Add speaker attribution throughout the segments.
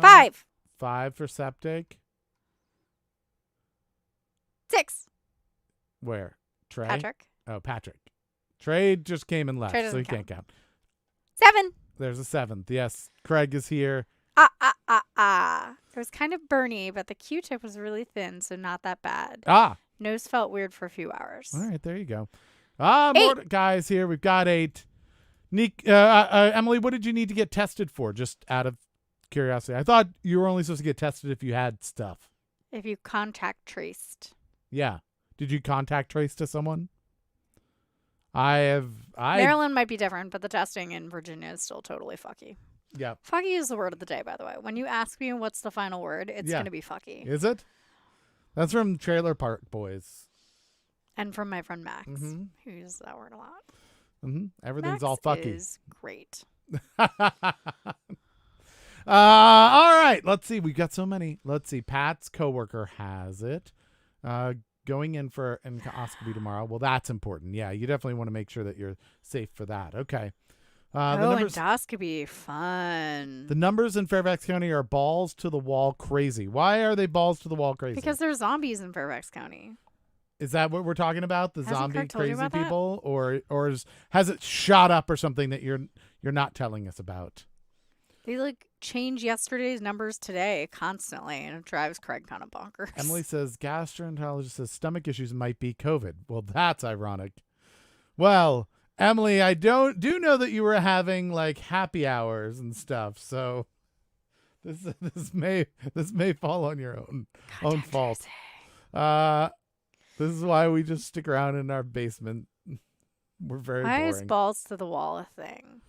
Speaker 1: 5.
Speaker 2: 5 for septic.
Speaker 1: 6.
Speaker 2: Where? Trey?
Speaker 1: Patrick.
Speaker 2: Oh, Patrick. Trey just came and left,
Speaker 1: Trey
Speaker 2: so
Speaker 1: doesn't
Speaker 2: he can't count.
Speaker 1: 7.
Speaker 2: There's a 7th. Yes, Craig is here.
Speaker 1: It was kind of burny, but the Q-tip was really thin, so not that bad.
Speaker 2: Ah,
Speaker 1: Nose felt weird for a few hours.
Speaker 2: all right, there you go. More
Speaker 1: 8.
Speaker 2: guys here. We've got 8. Emily, what did you need to get tested for? Just out of curiosity. I thought you were only supposed to get tested if you had stuff.
Speaker 1: If you contact traced.
Speaker 2: Yeah. Did you contact trace to someone? I
Speaker 1: Maryland might be different, but the testing in Virginia is still totally fucky.
Speaker 2: Yeah.
Speaker 1: Fucky is the word of the day, by the way. When you ask me what's the final word, it's
Speaker 2: Yeah.
Speaker 1: going to be fucky.
Speaker 2: Is it? That's from Trailer Park Boys.
Speaker 1: And from my friend Max,
Speaker 2: Mhm.
Speaker 1: who uses that word a lot.
Speaker 2: Everything's
Speaker 1: Max
Speaker 2: all fucky.
Speaker 1: is great.
Speaker 2: All right. Let's see. We've got so many. Let's see. Pat's coworker has it. Going in for an endoscopy tomorrow. Well, that's important. Yeah, you definitely want to make sure that you're safe for that. Okay.
Speaker 1: Endoscopy, fun.
Speaker 2: The numbers in Fairfax County are balls to the wall crazy. Why are they balls to the wall crazy?
Speaker 1: Because there's zombies in Fairfax County.
Speaker 2: Is that what we're talking about? The
Speaker 1: Hasn't
Speaker 2: zombie
Speaker 1: Kirk told you
Speaker 2: crazy
Speaker 1: about that?
Speaker 2: people, or has it shot up or something that you're not telling us about?
Speaker 1: They change yesterday's numbers today constantly, and it drives Craig kind of bonkers.
Speaker 2: Emily says gastroenterologist says stomach issues might be COVID. Well, that's ironic. Well, Emily, I do know that you were having happy hours and stuff, so this may fall on your own fault. This is why we just stick around in our basement. We're very
Speaker 1: Why
Speaker 2: boring.
Speaker 1: is balls to the wall a thing?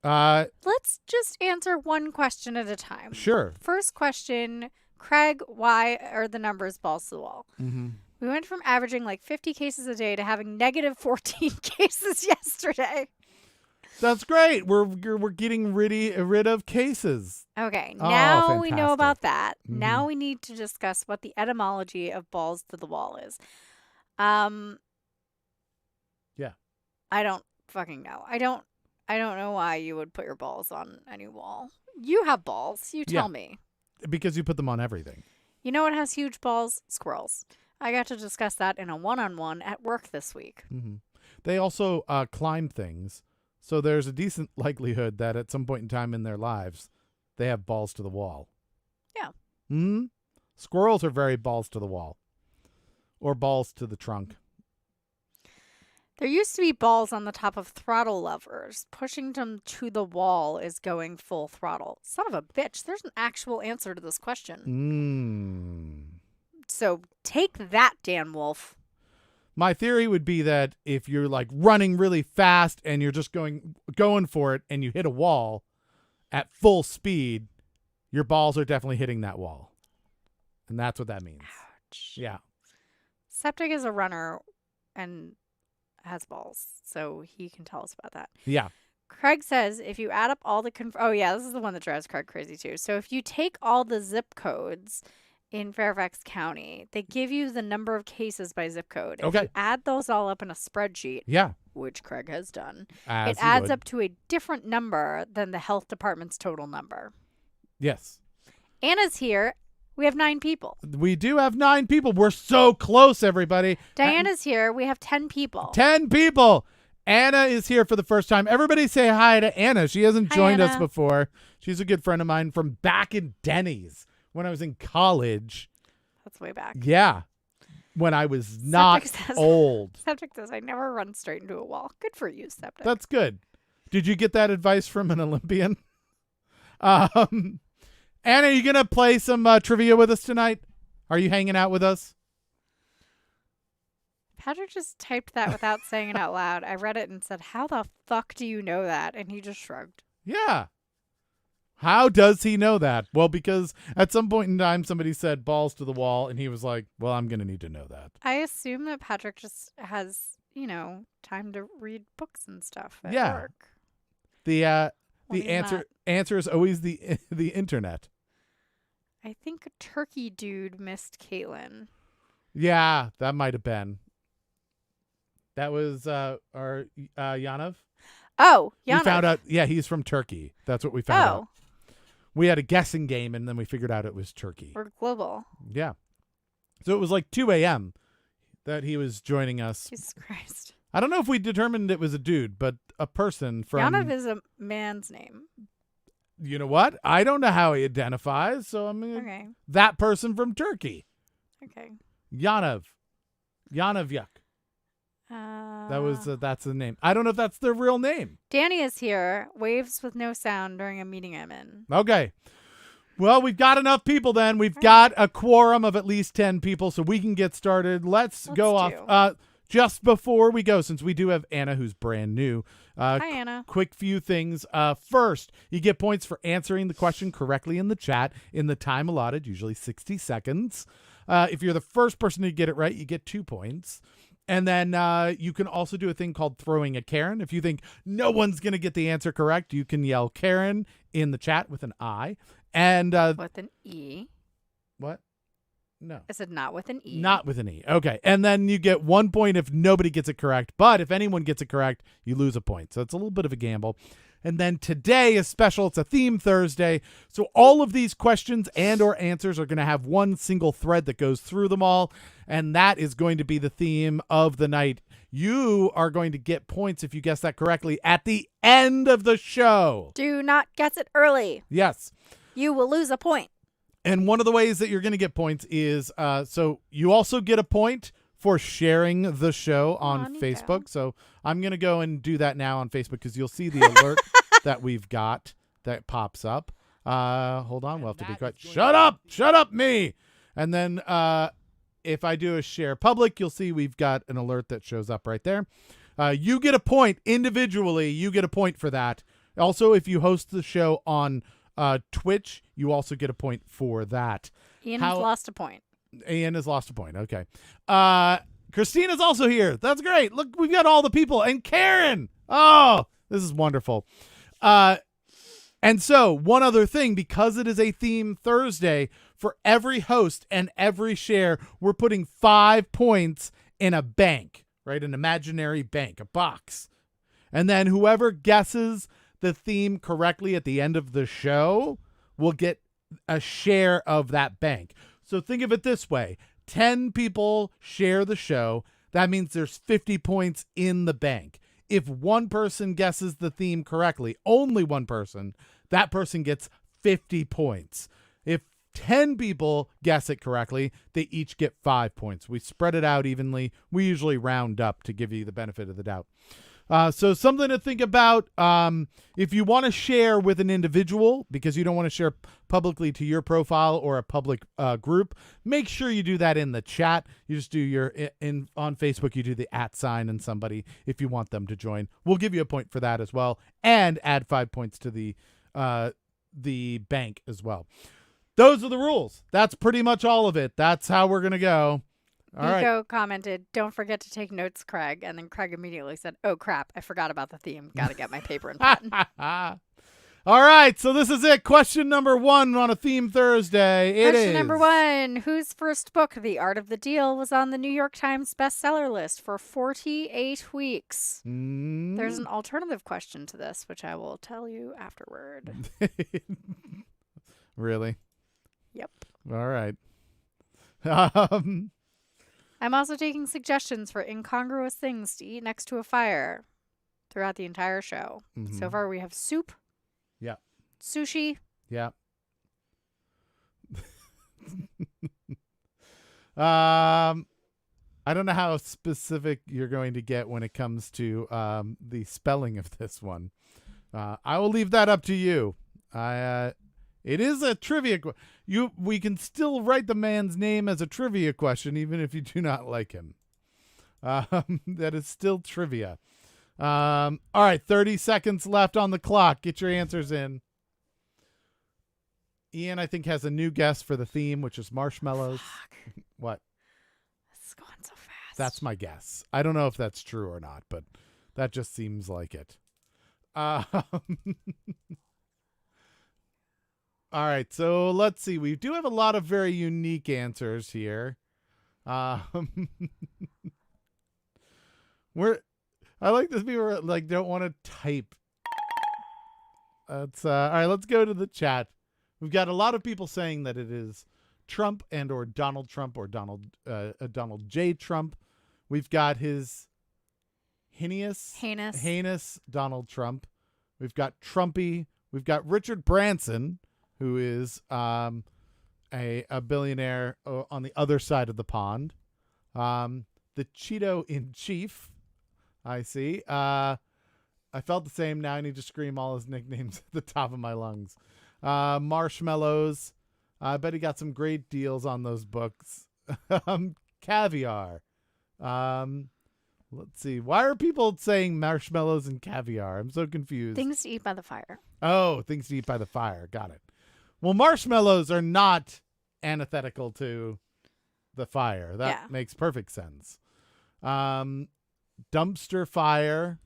Speaker 2: Let's
Speaker 1: just answer one question at a time.
Speaker 2: Sure.
Speaker 1: First question, Craig, why are the numbers balls to the wall?
Speaker 2: Mm-hmm.
Speaker 1: We went from averaging 50 cases a day to having negative 14 cases yesterday.
Speaker 2: That's great. We're getting rid of cases.
Speaker 1: Okay,
Speaker 2: Oh,
Speaker 1: now we know
Speaker 2: fantastic.
Speaker 1: about that.
Speaker 2: Mhm.
Speaker 1: Now we need to discuss what the etymology of balls to the wall is.
Speaker 2: Yeah.
Speaker 1: I don't fucking know. I don't know why you would put your balls on any wall. You have balls. You tell me.
Speaker 2: Because you put them on everything.
Speaker 1: You know what has huge balls? Squirrels. I got to discuss that in a one-on-one at work this week.
Speaker 2: Mm-hmm. They also climb things, so there's a decent likelihood that at some point in time in their lives, they have balls to the wall.
Speaker 1: Yeah.
Speaker 2: Hmm. Squirrels are very balls to the wall, or balls to the trunk.
Speaker 1: There used to be balls on the top of throttle levers. Pushing them to the wall is going full throttle. Son of a bitch, there's an actual answer to this question. So take that, Dan Wolf.
Speaker 2: My theory would be that if you're running really fast and you're just going for it and you hit a wall at full speed, your balls are definitely hitting that wall. And that's what that means.
Speaker 1: Ouch.
Speaker 2: Yeah.
Speaker 1: Septic is a runner and has balls, so he can tell us about that.
Speaker 2: Yeah.
Speaker 1: Craig says if you add up all the oh yeah, this is the one that drives Craig crazy too. So if you take all the zip codes in Fairfax County, they give you the number of cases by zip code.
Speaker 2: Okay.
Speaker 1: If you add those all up in a spreadsheet,
Speaker 2: Yeah.
Speaker 1: which Craig has done,
Speaker 2: As
Speaker 1: it
Speaker 2: you
Speaker 1: adds
Speaker 2: would.
Speaker 1: up to a different number than the health department's total number.
Speaker 2: Yes.
Speaker 1: Anna's here. We have 9 people.
Speaker 2: We do have 9 people. We're so close, everybody.
Speaker 1: Diana's here. We have 10 people.
Speaker 2: 10 people. Anna is here for the first time. Everybody say hi to Anna. She hasn't
Speaker 1: Hi,
Speaker 2: joined us
Speaker 1: Anna.
Speaker 2: before. She's a good friend of mine from back in Denny's when I was in college.
Speaker 1: That's way back.
Speaker 2: Yeah. When I was not
Speaker 1: Septic says-
Speaker 2: old.
Speaker 1: Septic says, I never run straight into a wall. Good for you, Septic.
Speaker 2: That's good. Did you get that advice from an Olympian? Anna, are you going to play some trivia with us tonight? Are you hanging out with us?
Speaker 1: Patrick just typed that without saying it out loud. I read it and said, how the fuck do you know that? And he just shrugged.
Speaker 2: Yeah. How does he know that? Well, because at some point in time, somebody said balls to the wall, and he was like, well, I'm going to need to know that.
Speaker 1: I assume that Patrick just has, time to read books and stuff at
Speaker 2: Yeah.
Speaker 1: work.
Speaker 2: The
Speaker 1: When he's
Speaker 2: answer is always the internet.
Speaker 1: I think a turkey dude missed Caitlin.
Speaker 2: Yeah, that might have been. That was our Yanov.
Speaker 1: Oh,
Speaker 2: We
Speaker 1: Yana.
Speaker 2: found out. Yeah, he's from Turkey. That's what we found out. we had a guessing game, and then we figured out it was Turkey.
Speaker 1: We're global.
Speaker 2: Yeah. So it was like 2 a.m. that he was joining us.
Speaker 1: Jesus Christ.
Speaker 2: I don't know if we determined it was a dude, but a person from...
Speaker 1: Yanov is a man's name.
Speaker 2: You know what? I don't know how he identifies, so I'm gonna...
Speaker 1: Okay.
Speaker 2: That person from Turkey.
Speaker 1: Okay.
Speaker 2: Yanov Yuk. That's the name. I don't know if that's their real name.
Speaker 1: Danny is here. Waves with no sound during a meeting I'm in.
Speaker 2: Okay. Well, we've got enough people then. We've got a quorum of at least 10 people, so we can get started. Let's go off. Just before we go, since we do have Anna, who's brand new.
Speaker 1: Hi, Anna.
Speaker 2: Quick few things. First, you get points for answering the question correctly in the chat in the time allotted, usually 60 seconds. If you're the first person to get it right, you get 2 points. And then you can also do a thing called throwing a Karen. If you think no one's going to get the answer correct, you can yell Karen in the chat with an I. And
Speaker 1: with an E.
Speaker 2: What? No.
Speaker 1: I said not with an E.
Speaker 2: Not with an E. Okay. And then you get 1 point if nobody gets it correct. But if anyone gets it correct, you lose a point. So it's a little bit of a gamble. And then today is special. It's a theme Thursday. So all of these questions and or answers are going to have one single thread that goes through them all. And that is going to be the theme of the night. You are going to get points if you guess that correctly at the end of the show.
Speaker 1: Do not guess it early.
Speaker 2: Yes.
Speaker 1: You will lose a point.
Speaker 2: And one of the ways that you're going to get points is, so you also get a point for sharing the show on Facebook. So I'm going to go and do that now on Facebook because you'll see the alert that we've got that pops up. Hold on. We'll have to be quiet. Shut up, me. And then if I do a share public, you'll see we've got an alert that shows up right there. You get a point individually. You get a point for that. Also, if you host the show on Twitch, you also get a point for that.
Speaker 1: Ian has lost a point.
Speaker 2: Ian has lost a point. Okay. Christina's also here. That's great. Look, we've got all the people. And Karen. Oh, this is wonderful. And so one other thing, because it is a theme Thursday, for every host and every share, we're putting 5 points in a bank, right? An imaginary bank, a box. And then whoever guesses the theme correctly at the end of the show will get a share of that bank. So think of it this way. 10 people share the show. That means there's 50 points in the bank. If one person guesses the theme correctly, only one person, that person gets 50 points. If 10 people guess it correctly, they each get 5 points. We spread it out evenly. We usually round up to give you the benefit of the doubt. So something to think about. If you want to share with an individual because you don't want to share publicly to your profile or a public group, make sure you do that in the chat. You just do on Facebook, you do the @ and somebody if you want them to join. We'll give you a point for that as well and add 5 points to the bank as well. Those are the rules. That's pretty much all of it. That's how we're going to go. All
Speaker 1: Nico commented, "Don't forget to take notes, Craig." And then Craig immediately said, "Oh, crap. I forgot about the theme. Got to get my paper and pen."
Speaker 2: All right. So this is it. Question number 1 on a theme Thursday.
Speaker 1: Question number 1. Whose first book, The Art of the Deal, was on the New York Times bestseller list for 48 weeks? There's an alternative question to this, which I will tell you afterward.
Speaker 2: Really?
Speaker 1: Yep.
Speaker 2: All right.
Speaker 1: I'm also taking suggestions for incongruous things to eat next to a fire throughout the entire show.
Speaker 2: Mm-hmm.
Speaker 1: So far, we have soup.
Speaker 2: Yeah.
Speaker 1: Sushi.
Speaker 2: Yeah. I don't know how specific you're going to get when it comes to the spelling of this one. I will leave that up to you. It is a trivia. We can still write the man's name as a trivia question, even if you do not like him. That is still trivia. All right, 30 seconds left on the clock. Get your answers in. Ian, I think, has a new guess for the theme, which is marshmallows.
Speaker 1: Fuck.
Speaker 2: What?
Speaker 1: This is going so fast.
Speaker 2: That's my guess. I don't know if that's true or not, but that just seems like it. All right, so let's see. We do have a lot of very unique answers here. I like this. People like don't want to type. That's all right. Let's go to the chat. We've got a lot of people saying that it is Trump and or Donald Trump or Donald J. Trump. We've got his heinous Donald Trump. We've got Trumpy. We've got Richard Branson, who is a billionaire on the other side of the pond. The Cheeto in chief. I see. I felt the same. Now I need to scream all his nicknames at the top of my lungs. Marshmallows. I bet he got some great deals on those books. Caviar. Let's see. Why are people saying marshmallows and caviar? I'm so confused.
Speaker 1: Things to eat by the fire.
Speaker 2: Oh, things to eat by the fire. Got it. Well, marshmallows are not antithetical to the fire. That makes perfect sense. Dumpster fire.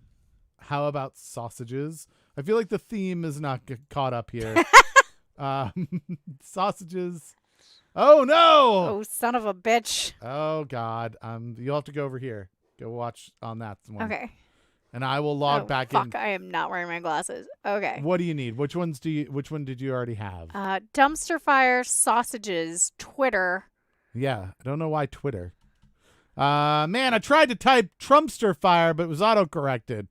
Speaker 2: How about sausages? I feel like the theme is not caught up here. Sausages. Oh no!
Speaker 1: Oh, son of a bitch.
Speaker 2: Oh God. You'll have to go over here. Go watch on that one.
Speaker 1: Okay.
Speaker 2: And I will log back in.
Speaker 1: Fuck, I am not wearing my glasses. Okay.
Speaker 2: What do you need? Which one did you already have?
Speaker 1: Dumpster fire, sausages, Twitter.
Speaker 2: Yeah, I don't know why Twitter. Man, I tried to type Trumpster fire, but it was auto-corrected.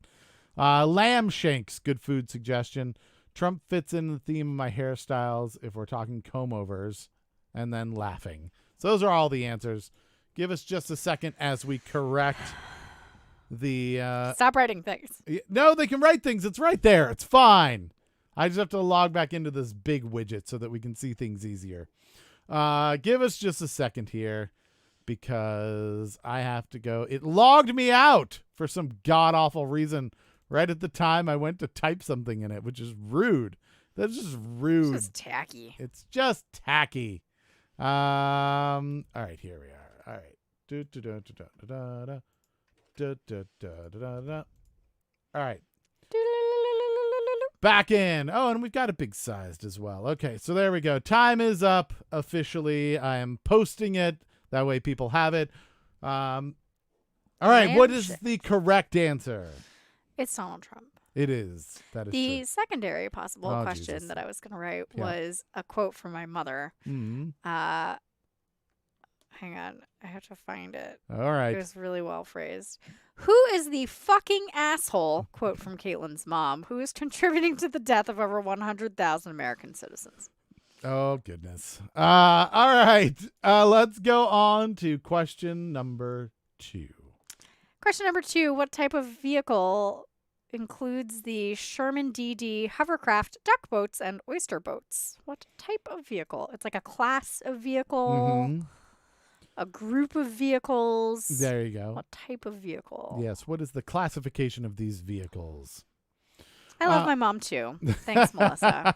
Speaker 2: Lamb shanks, good food suggestion. Trump fits in the theme of my hairstyles if we're talking comb-overs. And then laughing. So those are all the answers. Give us just a second as we correct the...
Speaker 1: Stop writing things.
Speaker 2: No, they can write things. It's right there. It's fine. I just have to log back into this big widget so that we can see things easier. Give us just a second here because I have to go. It logged me out for some god-awful reason right at the time I went to type something in it, which is rude. That's just rude.
Speaker 1: It's just tacky.
Speaker 2: It's just tacky. All right, here we are. All right. All right. Back in. Oh, and we've got it big sized as well. Okay, so there we go. Time is up officially. I am posting it. That way people have it. All right, what is the correct answer?
Speaker 1: It's Donald Trump.
Speaker 2: It is. That is
Speaker 1: the
Speaker 2: true.
Speaker 1: secondary possible question that I was going to write was a quote from my mother.
Speaker 2: Mm-hmm.
Speaker 1: Hang on. I have to find it.
Speaker 2: All right.
Speaker 1: It was really well phrased. Who is the fucking asshole, quote from Caitlin's mom, who is contributing to the death of over 100,000 American citizens?
Speaker 2: Oh, goodness. All right. Let's go on to question number 2.
Speaker 1: Question number 2. What type of vehicle includes the Sherman DD hovercraft, duck boats, and oyster boats? What type of vehicle? It's like a class of vehicle, a group of vehicles.
Speaker 2: There you go.
Speaker 1: What type of vehicle?
Speaker 2: Yes. What is the classification of these vehicles?
Speaker 1: I love my mom, too. Thanks, Melissa.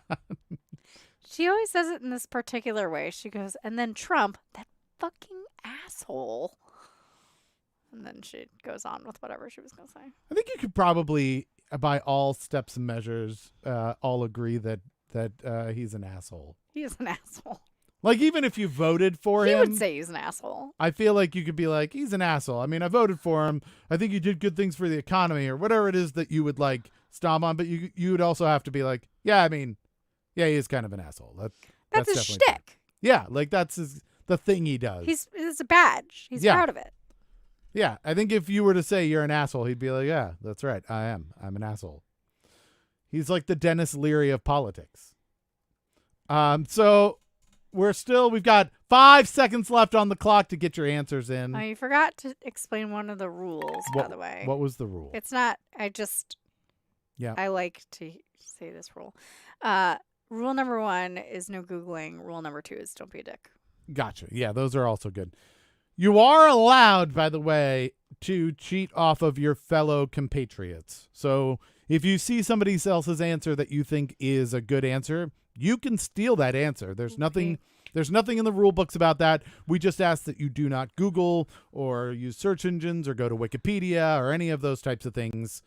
Speaker 1: She always says it in this particular way. She goes, and then Trump, that fucking asshole. And then she goes on with whatever she was going to say.
Speaker 2: I think you could probably, by all steps and measures, all agree that he's an asshole.
Speaker 1: He is an asshole.
Speaker 2: Like, even if you voted for him.
Speaker 1: He would say he's an asshole.
Speaker 2: I feel like you could be like, he's an asshole. I mean, I voted for him. I think he did good things for the economy or whatever it is that you would, like, stomp on. But you would also have to be like, yeah, I mean, yeah, he is kind of an asshole.
Speaker 1: That's his shtick.
Speaker 2: True. Yeah, like, that's the thing he does.
Speaker 1: It's a badge. He's proud of it.
Speaker 2: Yeah, I think if you were to say you're an asshole, he'd be like, yeah, that's right. I am. I'm an asshole. He's like the Dennis Leary of politics. So we've got 5 seconds left on the clock to get your answers in.
Speaker 1: Oh, you forgot to explain one of the rules, by the way.
Speaker 2: What was the rule?
Speaker 1: It's not, I like to say this rule. Rule number 1 is no Googling. Rule number 2 is don't be a dick.
Speaker 2: Gotcha. Yeah, those are also good. You are allowed, by the way, to cheat off of your fellow compatriots. So if you see somebody else's answer that you think is a good answer, you can steal that answer. There's nothing in the rule books about that. We just ask that you do not Google or use search engines or go to Wikipedia or any of those types of things.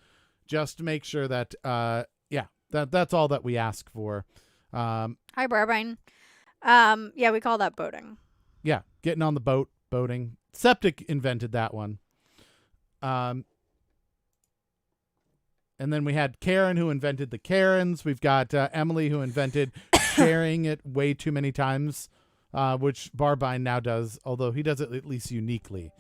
Speaker 2: Just to make sure that, that's all that we ask for.
Speaker 1: Hi, Barbine. We call that boating.
Speaker 2: Yeah, getting on the boat. Boating. Septic invented that one. And then we had Karen who invented the Karens. We've got Emily who invented sharing it way too many times, which Barbine now does, although he does it at least uniquely.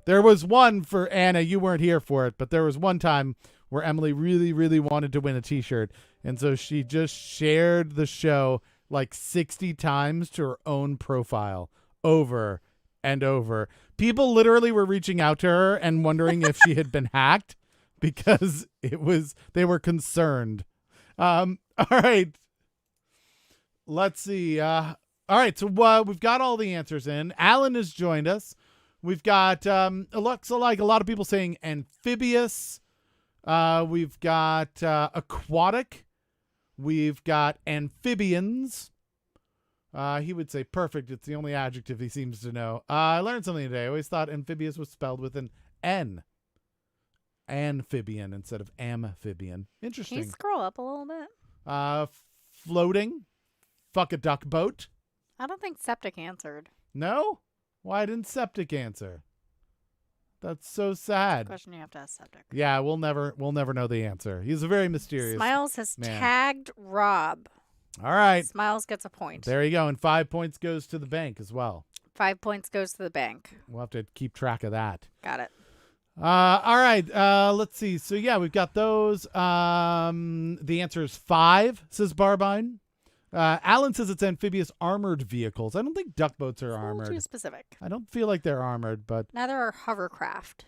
Speaker 2: There was one for Anna, you weren't here for it, but there was one time where Emily really, really wanted to win a t-shirt, and so she just shared the show like 60 times to her own profile over and over. People literally were reaching out to her and wondering if she had been hacked because they were concerned. All right. Let's see. All right. So we've got all the answers in. Alan has joined us. We've got, it looks like a lot of people saying amphibious. We've got aquatic. We've got amphibians. He would say perfect. It's the only adjective he seems to know. I learned something today. I always thought amphibious was spelled with an N. Amphibian instead of amphibian. Interesting.
Speaker 1: Can you scroll up a little bit?
Speaker 2: Floating. Fuck a duck boat.
Speaker 1: I don't think Septic answered.
Speaker 2: No? Why didn't Septic answer? That's so sad.
Speaker 1: Question you have to ask Septic.
Speaker 2: Yeah, we'll never know the answer. He's a very mysterious
Speaker 1: Smiles has
Speaker 2: man.
Speaker 1: tagged Rob.
Speaker 2: All right.
Speaker 1: Smiles gets a point.
Speaker 2: There you go. And 5 points goes to the bank as well.
Speaker 1: 5 points goes to the bank.
Speaker 2: We'll have to keep track of that.
Speaker 1: Got it.
Speaker 2: All right. Let's see. So, yeah, we've got those. The answer is 5, says Barbine. Alan says it's amphibious armored vehicles. I don't think duck boats are
Speaker 1: It's a little
Speaker 2: armored.
Speaker 1: too specific.
Speaker 2: I don't feel like they're armored, but
Speaker 1: Neither are hovercraft.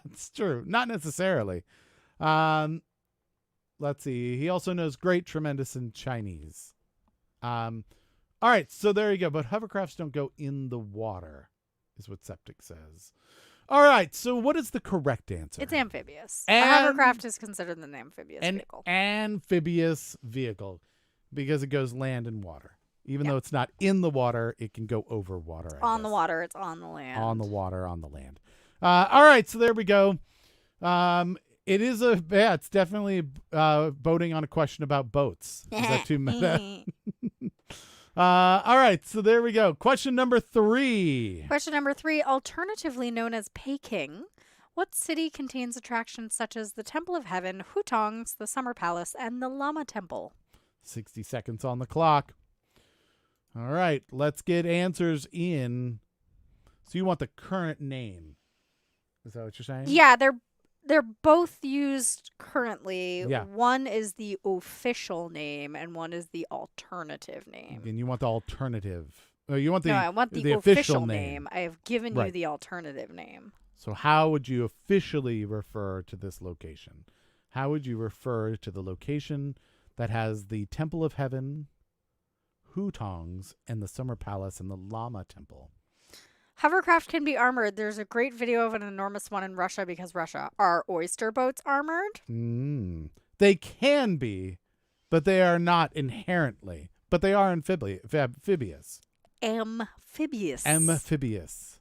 Speaker 2: it's true. Not necessarily. Let's see. He also knows great, tremendous, and Chinese. All right. So there you go. But hovercrafts don't go in the water, is what Septic says. All right. So what is the correct answer?
Speaker 1: It's amphibious.
Speaker 2: And-
Speaker 1: a hovercraft is considered an amphibious
Speaker 2: An
Speaker 1: vehicle.
Speaker 2: amphibious vehicle because it goes land and water. Even
Speaker 1: Yeah.
Speaker 2: though it's not in the water, it can go over water. I
Speaker 1: On the
Speaker 2: guess.
Speaker 1: water, it's on the land.
Speaker 2: On the water, on the land. All right, so there we go. It is it's definitely voting on a question about boats. Is that too meta? All right, so there we go. Question number 3.
Speaker 1: Question number 3, alternatively known as Peking. What city contains attractions such as the Temple of Heaven, Hutongs, the Summer Palace, and the Lama Temple?
Speaker 2: 60 seconds on the clock. All right, let's get answers in. So you want the current name. Is that what you're saying?
Speaker 1: Yeah, they're both used currently.
Speaker 2: Yeah.
Speaker 1: One is the official name and one is the alternative name.
Speaker 2: And you want the alternative. Oh, you want the
Speaker 1: No, I want the
Speaker 2: official
Speaker 1: name. I have given you
Speaker 2: Right.
Speaker 1: the alternative name.
Speaker 2: So how would you officially refer to this location? How would you refer to the location that has the Temple of Heaven, Hutongs, and the Summer Palace and the Lama Temple?
Speaker 1: Hovercraft can be armored. There's a great video of an enormous one in Russia because Russia. Are oyster boats armored?
Speaker 2: They can be, but they are not inherently. But they are amphibious.
Speaker 1: Amphibious.
Speaker 2: Amphibious.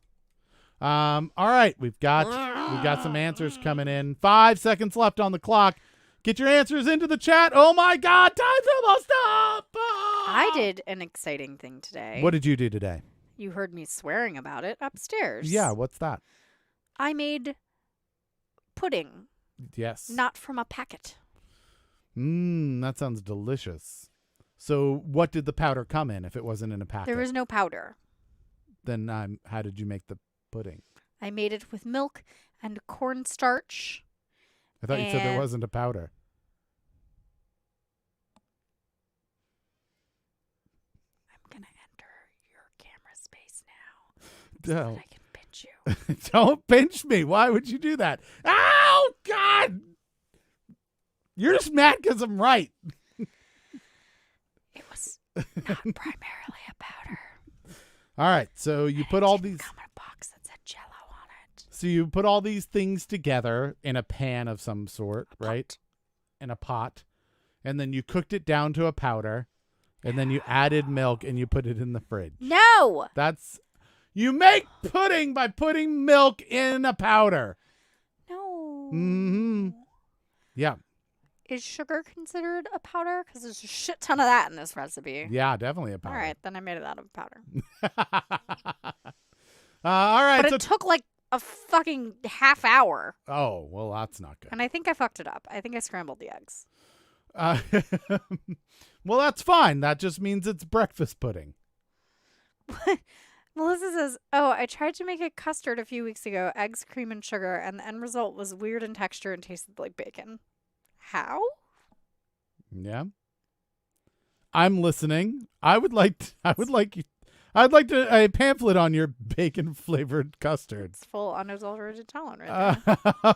Speaker 2: All right, we've got some answers coming in. 5 seconds left on the clock. Get your answers into the chat. Oh my God, time's almost up.
Speaker 1: I did an exciting thing today.
Speaker 2: What did you do today?
Speaker 1: You heard me swearing about it upstairs.
Speaker 2: Yeah, what's that?
Speaker 1: I made pudding,
Speaker 2: Yes.
Speaker 1: not from a packet.
Speaker 2: That sounds delicious. So what did the powder come in if it wasn't in a packet?
Speaker 1: There was no powder.
Speaker 2: Then how did you make the pudding?
Speaker 1: I made it with milk and cornstarch.
Speaker 2: I thought you said there
Speaker 1: And-
Speaker 2: wasn't a powder.
Speaker 1: I'm going to enter your camera space now so that
Speaker 2: Don't.
Speaker 1: I can pinch you.
Speaker 2: Don't pinch me. Why would you do that? Oh, God. You're just mad because I'm right.
Speaker 1: It was not primarily a powder.
Speaker 2: All right. So you put
Speaker 1: It
Speaker 2: all
Speaker 1: didn't
Speaker 2: these.
Speaker 1: come in a box that said Jell-O on it.
Speaker 2: So you put all these things together in a pan of some sort, right? In a pot. And then you cooked it down to a powder. And then you added milk and you put it in the fridge.
Speaker 1: No.
Speaker 2: You make pudding by putting milk in a powder.
Speaker 1: No.
Speaker 2: Mm-hmm. Yeah.
Speaker 1: Is sugar considered a powder? Because there's a shit ton of that in this recipe.
Speaker 2: Yeah, definitely a powder.
Speaker 1: All right, then I made it out of powder.
Speaker 2: All right.
Speaker 1: But it took like a fucking half hour.
Speaker 2: Oh, well, that's not good.
Speaker 1: And I think I fucked it up. I think I scrambled the eggs.
Speaker 2: Uh, well, that's fine. That just means it's breakfast pudding.
Speaker 1: Melissa says, "Oh, I tried to make a custard a few weeks ago, eggs, cream, and sugar, and the end result was weird in texture and tasted like bacon. How?"
Speaker 2: Yeah. I'm listening. I'd like a pamphlet on your bacon flavored custard.
Speaker 1: It's full unadulterated talent right there.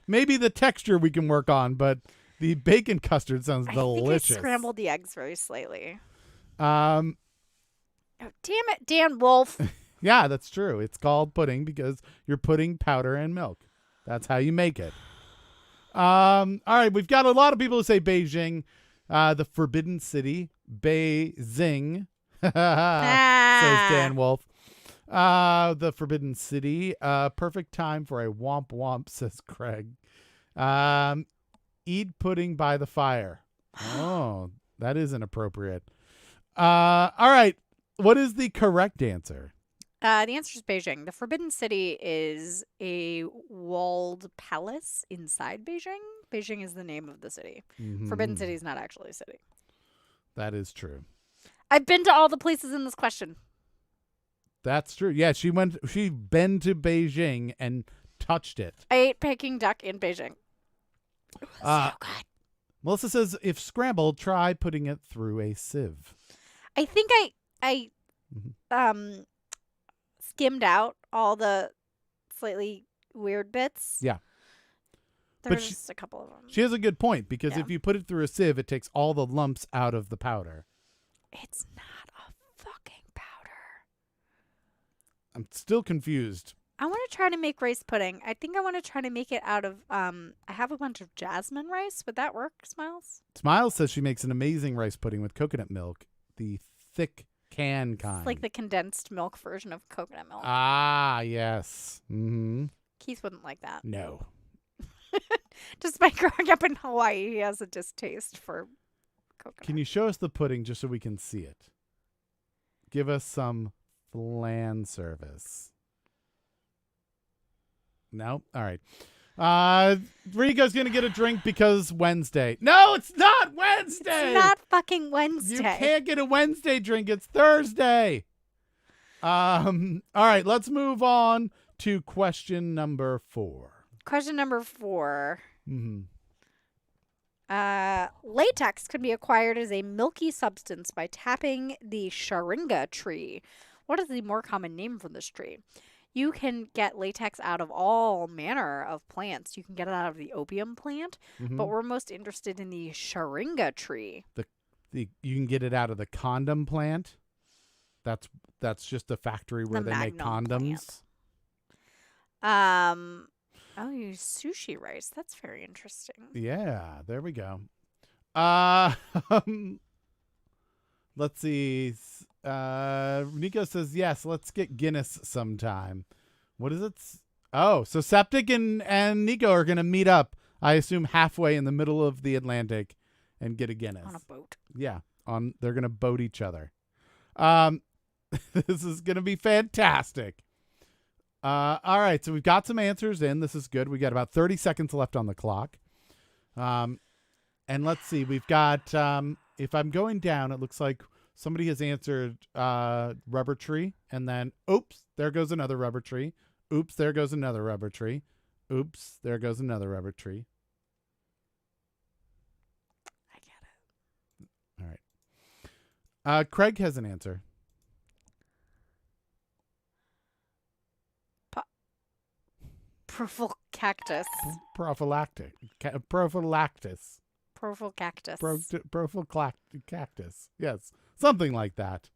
Speaker 2: Maybe the texture we can work on, but the bacon custard sounds
Speaker 1: I
Speaker 2: delicious.
Speaker 1: think I scrambled the eggs very slightly.
Speaker 2: Um,
Speaker 1: Oh, damn it, Dan Wolf.
Speaker 2: yeah, that's true. It's called pudding because you're putting powder and milk. That's how you make it. All right, we've got a lot of people who say Beijing, the Forbidden City, Beijing, says Dan Wolf. The Forbidden City, perfect time for a womp womp, says Craig. Eat pudding by the fire. Oh, that is inappropriate. All right. What is the correct answer?
Speaker 1: The answer is Beijing. The Forbidden City is a walled palace inside Beijing. Beijing is the name of the city.
Speaker 2: Mhm.
Speaker 1: Forbidden City is not actually a city.
Speaker 2: That is true.
Speaker 1: I've been to all the places in this question.
Speaker 2: That's true. Yeah, she been to Beijing and touched it.
Speaker 1: I ate Peking duck in Beijing. It was so good.
Speaker 2: Melissa says, if scrambled, try putting it through a sieve.
Speaker 1: I think I skimmed out all the slightly weird bits.
Speaker 2: Yeah.
Speaker 1: There
Speaker 2: But
Speaker 1: were just a couple of them.
Speaker 2: She has a good point, because
Speaker 1: Yeah.
Speaker 2: if you put it through a sieve, it takes all the lumps out of the powder.
Speaker 1: It's not a fucking powder.
Speaker 2: I'm still confused.
Speaker 1: I want to try to make rice pudding. I think I want to try to make it out of I have a bunch of jasmine rice. Would that work, Smiles?
Speaker 2: Smiles says she makes an amazing rice pudding with coconut milk, the thick can kind.
Speaker 1: It's like the condensed milk version of coconut milk.
Speaker 2: Ah, yes. Mm-hmm.
Speaker 1: Keith wouldn't like that.
Speaker 2: No.
Speaker 1: Despite growing up in Hawaii, he has a distaste for coconut.
Speaker 2: Can you show us the pudding just so we can see it? Give us some flan service. No? All right. Rico's going to get a drink because Wednesday. No, it's not Wednesday.
Speaker 1: It's not fucking Wednesday.
Speaker 2: You can't get a Wednesday drink. It's Thursday. All right, let's move on to question number 4.
Speaker 1: Question number 4.
Speaker 2: Mm-hmm.
Speaker 1: Latex can be acquired as a milky substance by tapping the sharinga tree. What is the more common name for this tree? You can get latex out of all manner of plants. You can get it out of the opium plant, but we're most interested in the sharinga tree.
Speaker 2: You can get it out of the condom plant. That's just a factory where they make condoms.
Speaker 1: Oh, you use sushi rice. That's very interesting.
Speaker 2: Yeah, there we go. Let's see. Nico says, yes, let's get Guinness sometime. What is it? Oh, so Septic and Nico are going to meet up, I assume, halfway in the middle of the Atlantic and get a Guinness.
Speaker 1: On a boat.
Speaker 2: Yeah, they're going to boat each other. This is going to be fantastic. All right, so we've got some answers in. This is good. We got about 30 seconds left on the clock. And let's see. We've got, if I'm going down, it looks like somebody has answered rubber tree. And then, oops, there goes another rubber tree. Oops, there goes another rubber tree. Oops, there goes another rubber tree.
Speaker 1: I get it.
Speaker 2: All right. Craig has an answer.
Speaker 1: Prophylactus.
Speaker 2: Prophylactic. Prophylactus.
Speaker 1: Prophylactus.
Speaker 2: Prophylactus. Yes, something like that.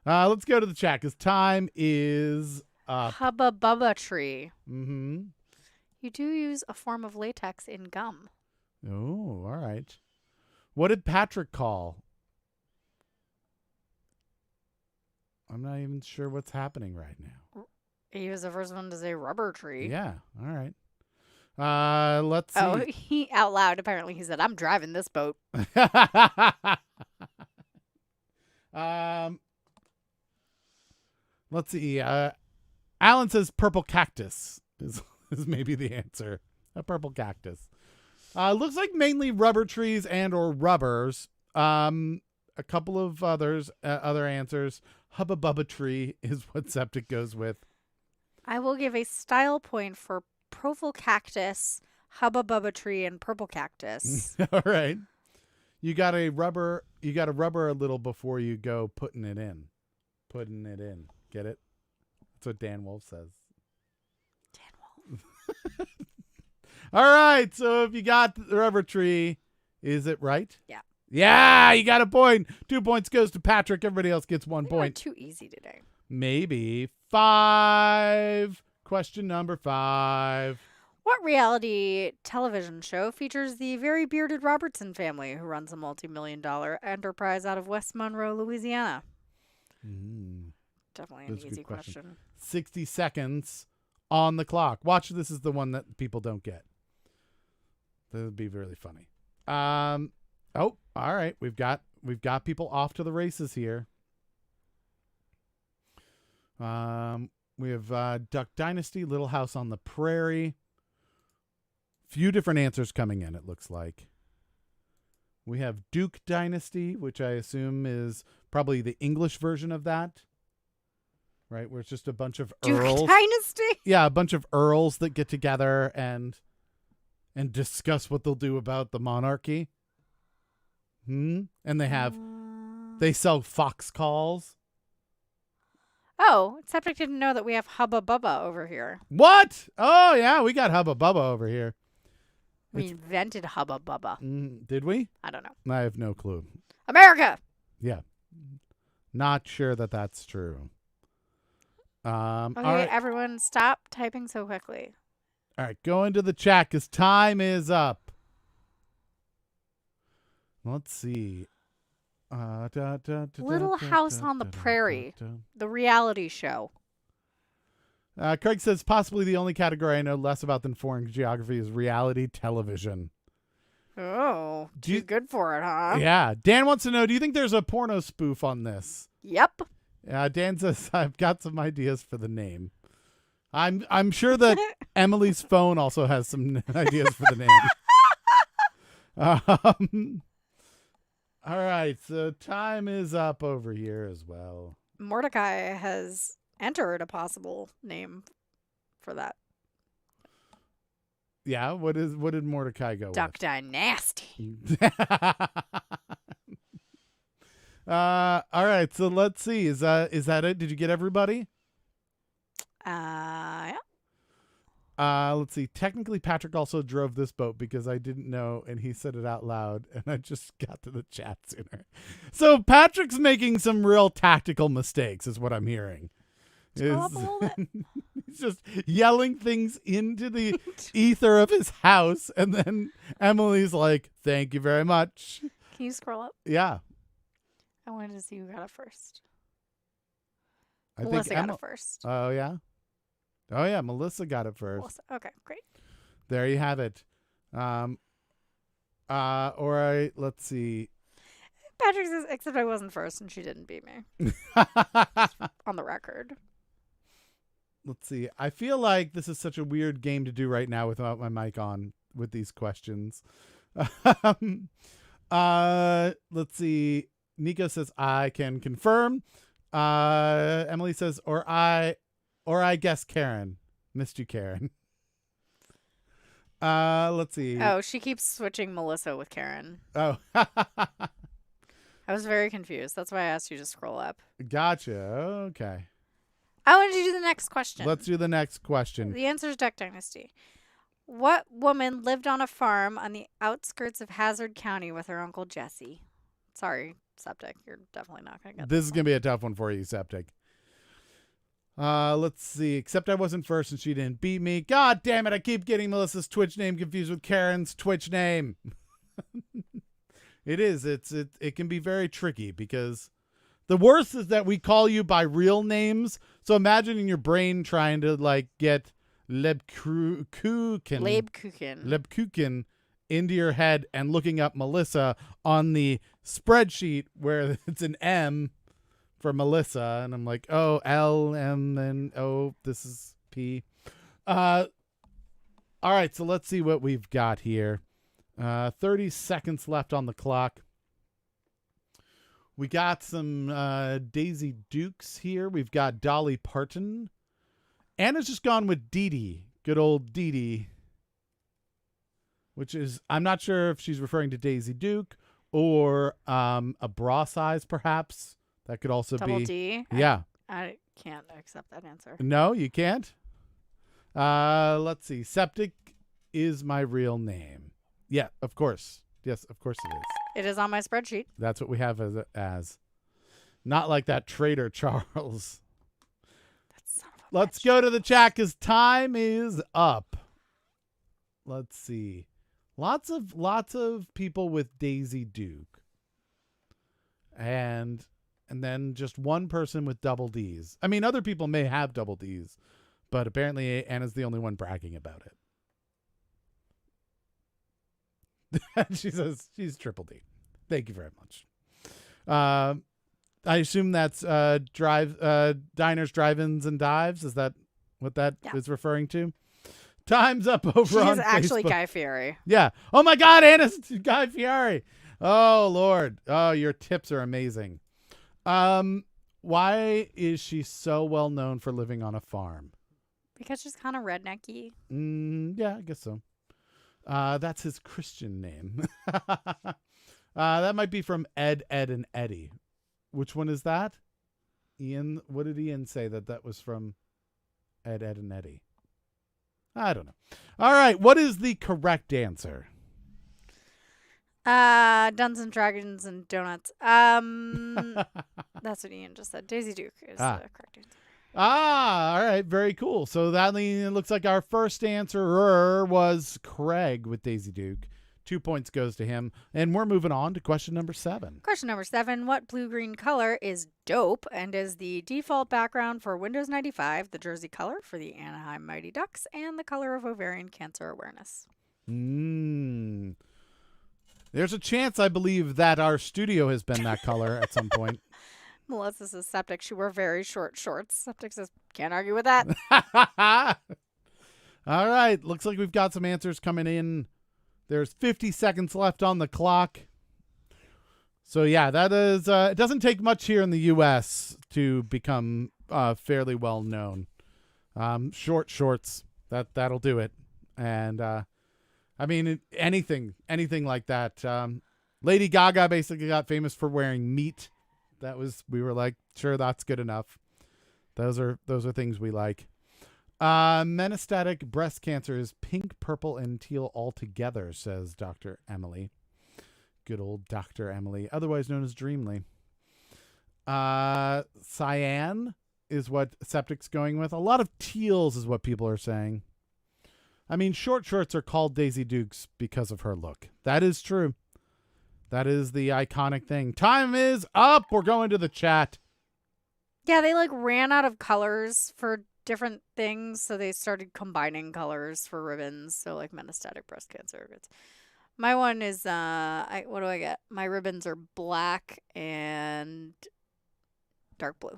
Speaker 2: Let's go to the chat because time is up.
Speaker 1: Hubba Bubba tree.
Speaker 2: Mm-hmm.
Speaker 1: You do use a form of latex in gum.
Speaker 2: Oh, all right. What did Patrick call? I'm not even sure what's happening right now.
Speaker 1: He was the first one to say rubber tree.
Speaker 2: Yeah, all right. Let's see.
Speaker 1: Oh, he out loud, apparently he said, I'm driving this boat.
Speaker 2: Let's see. Alan says purple cactus is maybe the answer. A purple cactus. Looks like mainly rubber trees and or rubbers. A couple of other answers. Hubba Bubba tree is what Septic goes with.
Speaker 1: I will give a style point for Profile Cactus, Hubba Bubba Tree, and Purple Cactus.
Speaker 2: All right. You got to rubber a little before you go putting it in. Putting it in. Get it? That's what Dan Wolf says.
Speaker 1: Dan
Speaker 2: Wolf. All right. So if you got the rubber tree, is it right?
Speaker 1: Yeah.
Speaker 2: Yeah, you got a point. 2 points goes to Patrick. Everybody else gets 1 point.
Speaker 1: Too easy today.
Speaker 2: Maybe. 5. Question number 5.
Speaker 1: What reality television show features the very bearded Robertson family who runs a multi-million-dollar enterprise out of West Monroe, Louisiana? Definitely an easy question.
Speaker 2: 60 seconds on the clock. Watch, this is the one that people don't get. This would be really funny. Oh, all right. We've got people off to the races here. We have Duck Dynasty, Little House on the Prairie. Few different answers coming in, it looks like. We have Duke Dynasty, which I assume is probably the English version of that. Right, where it's just a bunch of earls.
Speaker 1: Duke Dynasty?
Speaker 2: Yeah, a bunch of earls that get together and discuss what they'll do about the monarchy. And they sell fox calls.
Speaker 1: Oh, Septic didn't know that we have Hubba Bubba over here.
Speaker 2: What? Oh, yeah, we got Hubba Bubba over here.
Speaker 1: We invented Hubba Bubba.
Speaker 2: Did we?
Speaker 1: I don't know.
Speaker 2: I have no clue.
Speaker 1: America!
Speaker 2: Yeah. Not sure that that's true.
Speaker 1: Okay,
Speaker 2: all right.
Speaker 1: Everyone stop typing so quickly.
Speaker 2: All right, go into the chat because time is up. Let's see.
Speaker 1: Little House on the Prairie, the reality show.
Speaker 2: Craig says possibly the only category I know less about than foreign geography is reality television.
Speaker 1: Oh, too good for it, huh?
Speaker 2: Yeah. Dan wants to know, do you think there's a porno spoof on this?
Speaker 1: Yep.
Speaker 2: Dan says, I've got some ideas for the name. I'm sure that Emily's phone also has some ideas for the name. All right, so time is up over here as well.
Speaker 1: Mordecai has entered a possible name for that.
Speaker 2: Yeah, what did Mordecai go
Speaker 1: Duck
Speaker 2: with?
Speaker 1: Dynasty.
Speaker 2: All right, so let's see. Is that it? Did you get everybody?
Speaker 1: Yeah.
Speaker 2: Let's see. Technically, Patrick also drove this boat because I didn't know, and he said it out loud, and I just got to the chat sooner. So Patrick's making some real tactical mistakes, is what I'm hearing.
Speaker 1: Up a little bit.
Speaker 2: He's just yelling things into the ether of his house, and then Emily's like, "Thank you very much."
Speaker 1: Can you scroll up?
Speaker 2: Yeah.
Speaker 1: I wanted to see who got it first.
Speaker 2: I
Speaker 1: Melissa
Speaker 2: think
Speaker 1: got it first.
Speaker 2: Oh, yeah? Oh, yeah. Melissa got it first.
Speaker 1: Melissa. Okay, great.
Speaker 2: There you have it. All right. Let's see.
Speaker 1: Patrick says, except I wasn't first and she didn't beat me. On the record.
Speaker 2: Let's see. I feel like this is such a weird game to do right now without my mic on with these questions. Let's see. Nico says, I can confirm. Emily says, or I guess Karen. Missed you, Karen. Let's see.
Speaker 1: Oh, she keeps switching Melissa with Karen.
Speaker 2: Oh.
Speaker 1: I was very confused. That's why I asked you to scroll up.
Speaker 2: Gotcha. Okay.
Speaker 1: I wanted to do the next question.
Speaker 2: Let's do the next question.
Speaker 1: The answer is Duck Dynasty. What woman lived on a farm on the outskirts of Hazard County with her Uncle Jesse? Sorry, Septic. You're definitely not going to get
Speaker 2: this. This is going to be a tough one for you, Septic. Let's see. Except I wasn't first and she didn't beat me. God damn it. I keep getting Melissa's Twitch name confused with Karen's Twitch name. It is. It can be very tricky because the worst is that we call you by real names. So imagine in your brain trying to like get Lebkuchen into your head and looking up Melissa on the spreadsheet where it's an M for Melissa, and I'm like, oh, L, M, and O, this is P. All right, so let's see what we've got here. 30 seconds left on the clock. We got some Daisy Dukes here. We've got Dolly Parton. Anna's just gone with Dee Dee. Good old Dee Dee. Which is, I'm not sure if she's referring to Daisy Duke or a bra size, perhaps. That could also
Speaker 1: Double
Speaker 2: be.
Speaker 1: D?
Speaker 2: Yeah.
Speaker 1: I can't accept that answer.
Speaker 2: No, you can't? Let's see. Septic is my real name. Yeah, of course. Yes, of course it is.
Speaker 1: It is on my spreadsheet.
Speaker 2: That's what we have as. Not like that traitor Charles.
Speaker 1: That son of a
Speaker 2: Let's
Speaker 1: bitch.
Speaker 2: go to the chat because time is up. Let's see. Lots of people with Daisy Duke. And then just one person with double D's. I mean, other people may have double D's, but apparently Anna's the only one bragging about it. She says she's triple D. Thank you very much. I assume that's diners, drive-ins, and dives. Is that what that is referring to? Time's up over on
Speaker 1: She's actually
Speaker 2: Facebook.
Speaker 1: Guy Fieri.
Speaker 2: Yeah. Oh my God, Anna's Guy Fieri. Oh Lord. Oh, your tips are amazing. Why is she so well known for living on a farm?
Speaker 1: Because she's kind of rednecky.
Speaker 2: Yeah, I guess so. That's his Christian name. That might be from Ed, and Eddie. Which one is that? Ian, what did Ian say that was from Ed, and Eddie? I don't know. All right, what is the correct answer?
Speaker 1: Dungeons and Dragons and Donuts. That's what Ian just said. Daisy Duke is the correct answer.
Speaker 2: All right, very cool. So that looks like our first answerer was Craig with Daisy Duke. 2 points goes to him. And we're moving on to question number 7.
Speaker 1: Question number 7. What blue-green color is dope and is the default background for Windows 95, the jersey color for the Anaheim Mighty Ducks, and the color of ovarian cancer awareness?
Speaker 2: There's a chance, I believe, that our studio has been that color at some point.
Speaker 1: Melissa says Septic. She wore very short shorts. Septic says, can't argue with that.
Speaker 2: All right. Looks like we've got some answers coming in. There's 50 seconds left on the clock. So, yeah, that is, it doesn't take much here in the U.S. to become fairly well known. Short shorts, that'll do it. And, I mean, anything like that. Lady Gaga basically got famous for wearing meat. We were like, sure, that's good enough. Those are things we like. Metastatic breast cancer is pink, purple, and teal all together, says Dr. Emily. Good old Dr. Emily, otherwise known as Dreamly. Cyan is what Septic's going with. A lot of teals is what people are saying. I mean, short shorts are called Daisy Dukes because of her look. That is true. That is the iconic thing. Time is up. We're going to the chat.
Speaker 1: Yeah, they ran out of colors for different things, so they started combining colors for ribbons. So metastatic breast cancer ribbons. My one is what do I get? My ribbons are black and dark blue.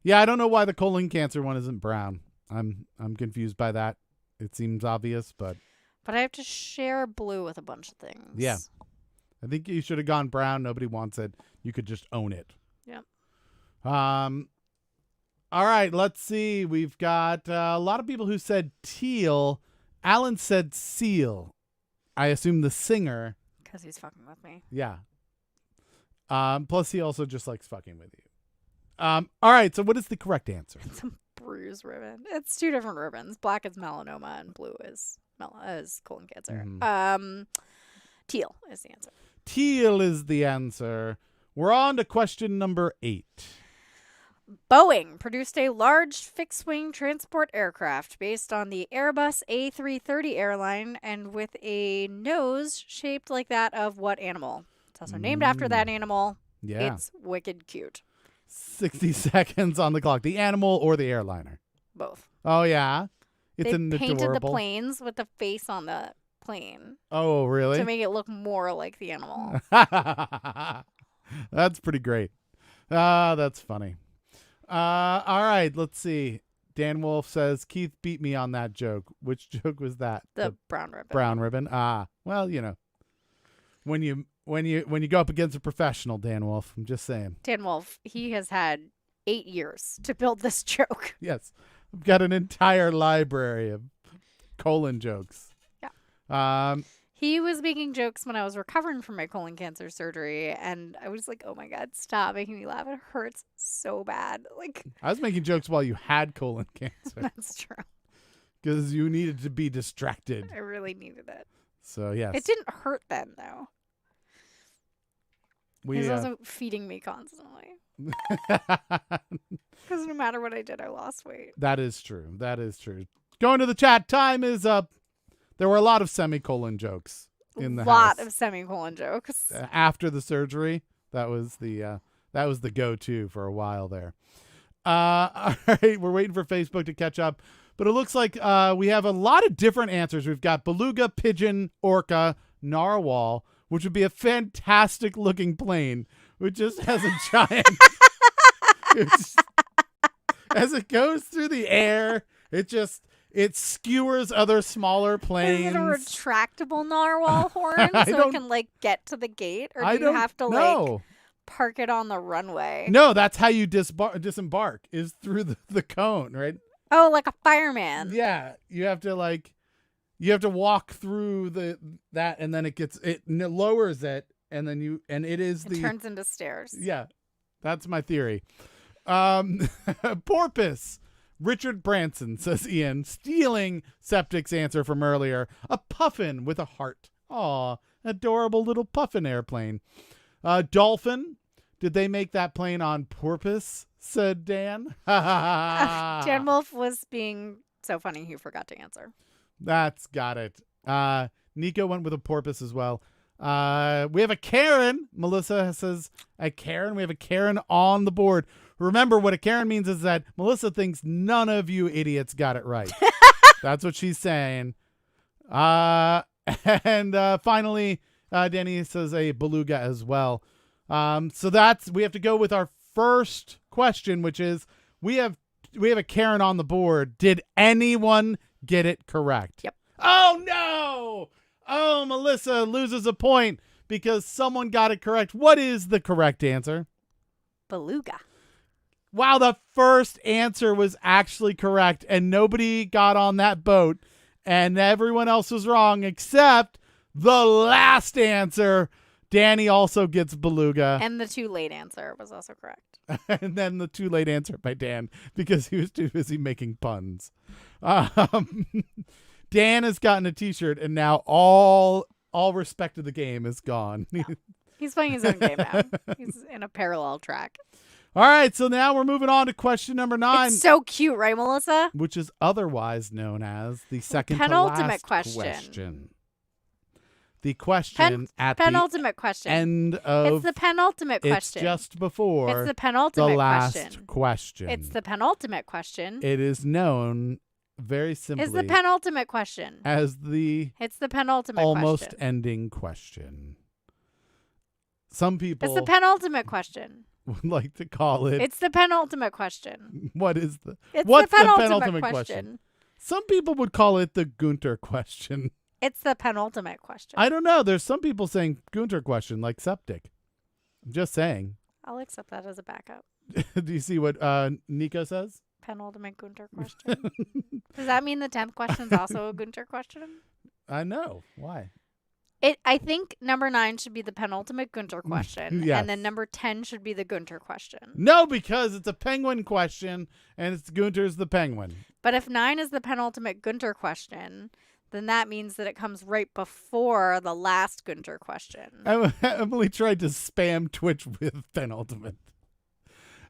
Speaker 2: Yeah, I don't know why the colon cancer one isn't brown. I'm confused by that. It seems obvious, but
Speaker 1: I have to share blue with a bunch of things.
Speaker 2: Yeah. I think you should have gone brown. Nobody wants it. You could just own it.
Speaker 1: Yep.
Speaker 2: All right, let's see. We've got a lot of people who said teal. Alan said seal. I assume the singer.
Speaker 1: Because he's fucking with me.
Speaker 2: Yeah. Plus, he also just likes fucking with you. All right, so what is the correct answer?
Speaker 1: It's a bruise ribbon. It's 2 different ribbons. Black is melanoma and blue is colon cancer. Teal is the answer.
Speaker 2: Teal is the answer. We're on to question number 8.
Speaker 1: Boeing produced a large fixed-wing transport aircraft based on the Airbus A330 airline and with a nose shaped like that of what animal? It's also named after that animal.
Speaker 2: Yeah.
Speaker 1: It's wicked cute.
Speaker 2: 60 seconds on the clock. The animal or the airliner?
Speaker 1: Both.
Speaker 2: Oh, yeah? It's
Speaker 1: They
Speaker 2: an
Speaker 1: painted
Speaker 2: adorable.
Speaker 1: the planes with the face on the plane
Speaker 2: Oh, really?
Speaker 1: to make it look more like the animal.
Speaker 2: That's pretty great. That's funny. All right, let's see. Dan Wolf says Keith beat me on that joke. Which joke was that?
Speaker 1: The brown ribbon.
Speaker 2: Brown ribbon. Well, when you go up against a professional, Dan Wolf, I'm just saying.
Speaker 1: Dan Wolf, he has had 8 years to build this joke.
Speaker 2: Yes. I've got an entire library of colon jokes.
Speaker 1: Yeah. He was making jokes when I was recovering from my colon cancer surgery, and I was like, oh my God, stop making me laugh. It hurts so bad. Like,
Speaker 2: I was making jokes while you had colon cancer.
Speaker 1: That's true.
Speaker 2: Because you needed to be distracted.
Speaker 1: I really needed it.
Speaker 2: So, yes.
Speaker 1: It didn't hurt then, though.
Speaker 2: He
Speaker 1: was also feeding me constantly. Because no matter what I did, I lost weight.
Speaker 2: That is true. Going to the chat. Time is up. There were a lot of semicolon jokes in the house.
Speaker 1: A lot of semicolon jokes.
Speaker 2: After the surgery, that was the go-to for a while there. All right, we're waiting for Facebook to catch up. But it looks like we have a lot of different answers. We've got beluga, pigeon, orca, narwhal, which would be a fantastic looking plane, which just has a giant... as it goes through the air, it skewers other smaller planes.
Speaker 1: Is it a retractable narwhal horn so it can get to the gate? Or do you have to park it on the runway?
Speaker 2: No, that's how you disembark, is through the cone, right?
Speaker 1: Oh, like a fireman.
Speaker 2: Yeah, you have to walk through that, and then it lowers it, and then it
Speaker 1: turns into stairs.
Speaker 2: Yeah, that's my theory. Porpoise. Richard Branson, says Ian, stealing Septic's answer from earlier. A puffin with a heart. Aw, adorable little puffin airplane. Dolphin. Did they make that plane on purpose? Said Dan.
Speaker 1: Dan Wolf was being so funny he forgot to answer.
Speaker 2: That's got it. Nico went with a porpoise as well. We have a Karen. Melissa says a Karen. We have a Karen on the board. Remember, what a Karen means is that Melissa thinks none of you idiots got it right. That's what she's saying. And finally, Danny says a beluga as well. So we have to go with our first question, which is we have a Karen on the board. Did anyone get it correct?
Speaker 1: Yep.
Speaker 2: Oh, no. Oh, Melissa loses a point because someone got it correct. What is the correct answer?
Speaker 1: Beluga.
Speaker 2: Wow, the first answer was actually correct, and nobody got on that boat, and everyone else was wrong except the last answer. Danny also gets beluga.
Speaker 1: And the too late answer was also correct.
Speaker 2: And then the too late answer by Dan because he was too busy making puns. Dan has gotten a t-shirt, and now all respect of the game is gone.
Speaker 1: No. He's playing his own game now. He's in a parallel track.
Speaker 2: All right, so now we're moving on to question number 9.
Speaker 1: It's so cute, right, Melissa?
Speaker 2: Which is otherwise known as the second
Speaker 1: penultimate
Speaker 2: to last
Speaker 1: question.
Speaker 2: The question at
Speaker 1: penultimate
Speaker 2: the
Speaker 1: question.
Speaker 2: End of...
Speaker 1: It's the penultimate question.
Speaker 2: It's just before
Speaker 1: it's the penultimate
Speaker 2: the last question.
Speaker 1: It's the penultimate question.
Speaker 2: It is known very simply...
Speaker 1: It's the penultimate question.
Speaker 2: As the...
Speaker 1: It's the penultimate
Speaker 2: almost
Speaker 1: question.
Speaker 2: ending question. Some people...
Speaker 1: It's the penultimate question.
Speaker 2: Would like to call it...
Speaker 1: It's the penultimate question.
Speaker 2: What is the...
Speaker 1: What's the penultimate question?
Speaker 2: Some people would call it the Gunter question.
Speaker 1: It's the penultimate question.
Speaker 2: I don't know. There's some people saying Gunter question, like Septic. I'm just saying.
Speaker 1: I'll accept that as a backup.
Speaker 2: Do you see what Nico says?
Speaker 1: Penultimate Gunter question. Does that mean the 10th question is also a Gunter question?
Speaker 2: I know. Why?
Speaker 1: I think number 9 should be the penultimate Gunter question.
Speaker 2: Yes.
Speaker 1: And then number 10 should be the Gunter question.
Speaker 2: No, because it's a penguin question, and it's Gunter's the penguin.
Speaker 1: But if 9 is the penultimate Gunter question, then that means that it comes right before the last Gunter question.
Speaker 2: Emily tried to spam Twitch with penultimate.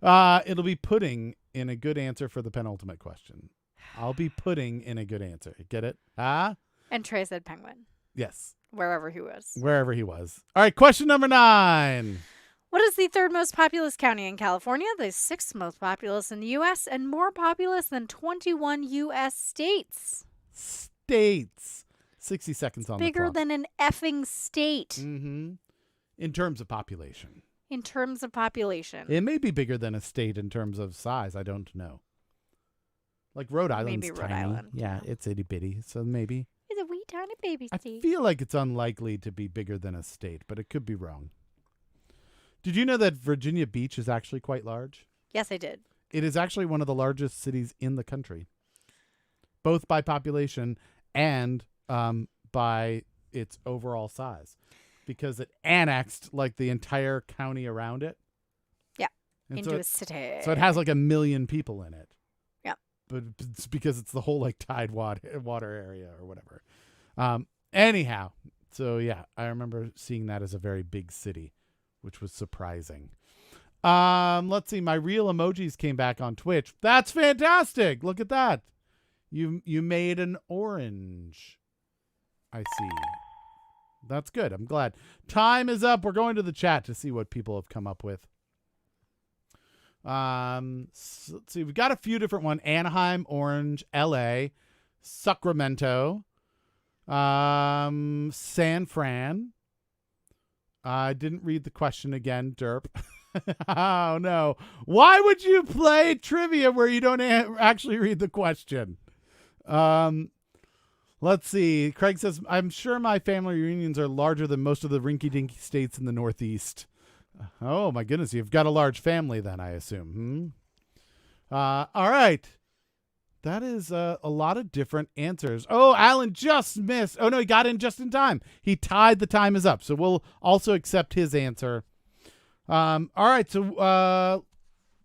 Speaker 2: It'll be pudding in a good answer for the penultimate question. I'll be pudding in a good answer. Get it?
Speaker 1: And Trey said penguin.
Speaker 2: Yes.
Speaker 1: Wherever he was.
Speaker 2: Wherever he was. All right, question number 9.
Speaker 1: What is the 3rd most populous county in California, the 6th most populous in the U.S., and more populous than 21 U.S. states?
Speaker 2: States. 60 seconds on the clock.
Speaker 1: Bigger than an effing state.
Speaker 2: Mm-hmm. In terms of population.
Speaker 1: In terms of population.
Speaker 2: It may be bigger than a state in terms of size. I don't know. Like Rhode Island's
Speaker 1: Maybe Rhode
Speaker 2: tiny.
Speaker 1: Island,
Speaker 2: Yeah, it's itty bitty. So maybe.
Speaker 1: It's a wee tiny baby
Speaker 2: I
Speaker 1: state.
Speaker 2: feel like it's unlikely to be bigger than a state, but it could be wrong. Did you know that Virginia Beach is actually quite large?
Speaker 1: Yes, I did.
Speaker 2: It is actually one of the largest cities in the country, both by population and by its overall size, because it annexed like the entire county around it.
Speaker 1: Yeah,
Speaker 2: And
Speaker 1: into
Speaker 2: so
Speaker 1: a city.
Speaker 2: So it has like 1 million people in it.
Speaker 1: Yeah.
Speaker 2: But it's because it's the whole like water area or whatever. Anyhow, so yeah, I remember seeing that as a very big city, which was surprising. Let's see. My real emojis came back on Twitch. That's fantastic. Look at that. You made an orange. I see. That's good. I'm glad. Time is up. We're going to the chat to see what people have come up with. So let's see. We've got a few different ones. Anaheim, Orange, LA, Sacramento, San Fran. I didn't read the question again, Derp. Oh, no. Why would you play trivia where you don't actually read the question? Let's see. Craig says, I'm sure my family reunions are larger than most of the rinky-dinky states in the Northeast. Oh, my goodness. You've got a large family then, I assume. All right. That is a lot of different answers. Oh, Alan just missed. Oh, no, he got in just in time. He tied. The time is up. So we'll also accept his answer. All right. So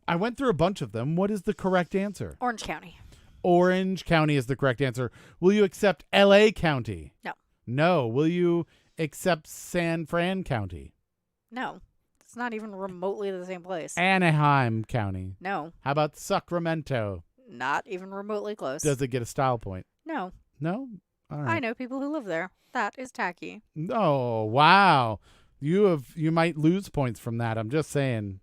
Speaker 2: I went through a bunch of them. What is the correct answer?
Speaker 1: Orange County.
Speaker 2: Orange County is the correct answer. Will you accept LA County?
Speaker 1: No.
Speaker 2: No. Will you accept San Fran County?
Speaker 1: No. It's not even remotely the same place.
Speaker 2: Anaheim County?
Speaker 1: No.
Speaker 2: How about Sacramento?
Speaker 1: Not even remotely close.
Speaker 2: Does it get a style point?
Speaker 1: No.
Speaker 2: No? All right.
Speaker 1: I know people who live there. That is tacky.
Speaker 2: Oh, wow. You might lose points from that. I'm just saying.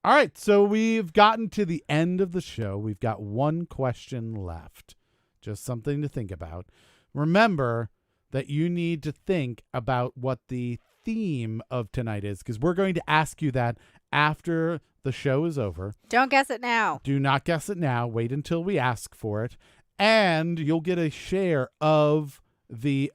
Speaker 2: All right, so we've gotten to the end of the show. We've got one question left. Just something to think about. Remember that you need to think about what the theme of tonight is, because we're going to ask you that after the show is over.
Speaker 1: Don't guess it now.
Speaker 2: Do not guess it now. Wait until we ask for it. And you'll get a share of the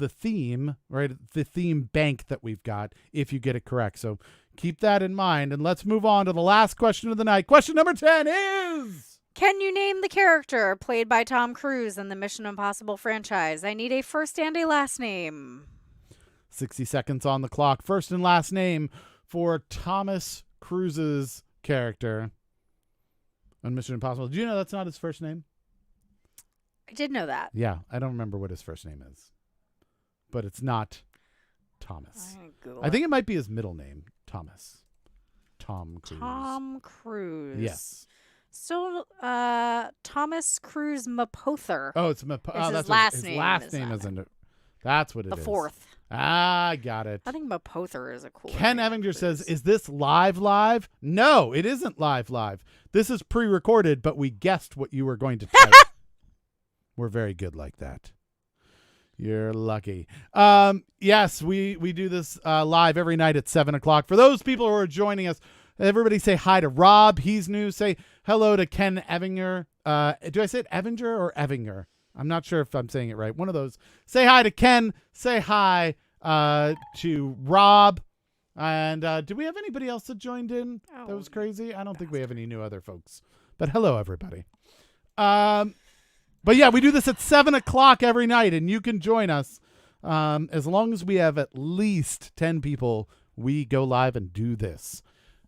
Speaker 2: theme, right? The theme bank that we've got if you get it correct. So keep that in mind. And let's move on to the last question of the night. Question number 10 is...
Speaker 1: Can you name the character played by Tom Cruise in the Mission Impossible franchise? I need a first and a last name.
Speaker 2: 60 seconds on the clock. First and last name for Thomas Cruise's character on Mission Impossible. Do you know that's not his first name?
Speaker 1: I did know that.
Speaker 2: Yeah, I don't remember what his first name is. But it's not Thomas. I think it might be his middle name, Thomas. Tom Cruise.
Speaker 1: Tom Cruise.
Speaker 2: Yes.
Speaker 1: So, Thomas Cruise Mapother.
Speaker 2: Oh, it's
Speaker 1: his last name.
Speaker 2: His last name isn't it? That's what it is.
Speaker 1: The fourth.
Speaker 2: Ah, got it.
Speaker 1: I think Mapother is a cool
Speaker 2: Ken
Speaker 1: name.
Speaker 2: Evinger says, is this live? No, it isn't live. This is pre-recorded, but we guessed what you were going to type. We're very good like that. You're lucky. Yes, we do this live every night at 7 o'clock. For those people who are joining us, everybody say hi to Rob. He's new. Say hello to Ken Evinger. Do I say it Evinger or Evinger? I'm not sure if I'm saying it right. One of those. Say hi to Ken. Say hi to Rob. And do we have anybody else that joined in? That was crazy. I don't think we have any new other folks. But hello, everybody. But yeah, we do this at 7 o'clock every night, and you can join us. As long as we have at least 10 people, we go live and do this.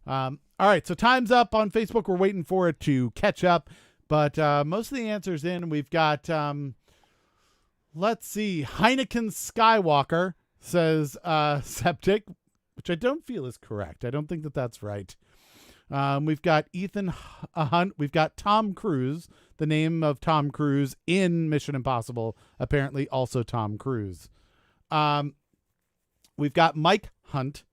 Speaker 2: All right, so time's up on Facebook. We're waiting for it to catch up. But most of the answers in. We've got, let's see, Heineken Skywalker says septic, which I don't feel is correct. I don't think that that's right. We've got Ethan Hunt. We've got Tom Cruise, the name of Tom Cruise in Mission Impossible, apparently also Tom Cruise. We've got Mike Hunt.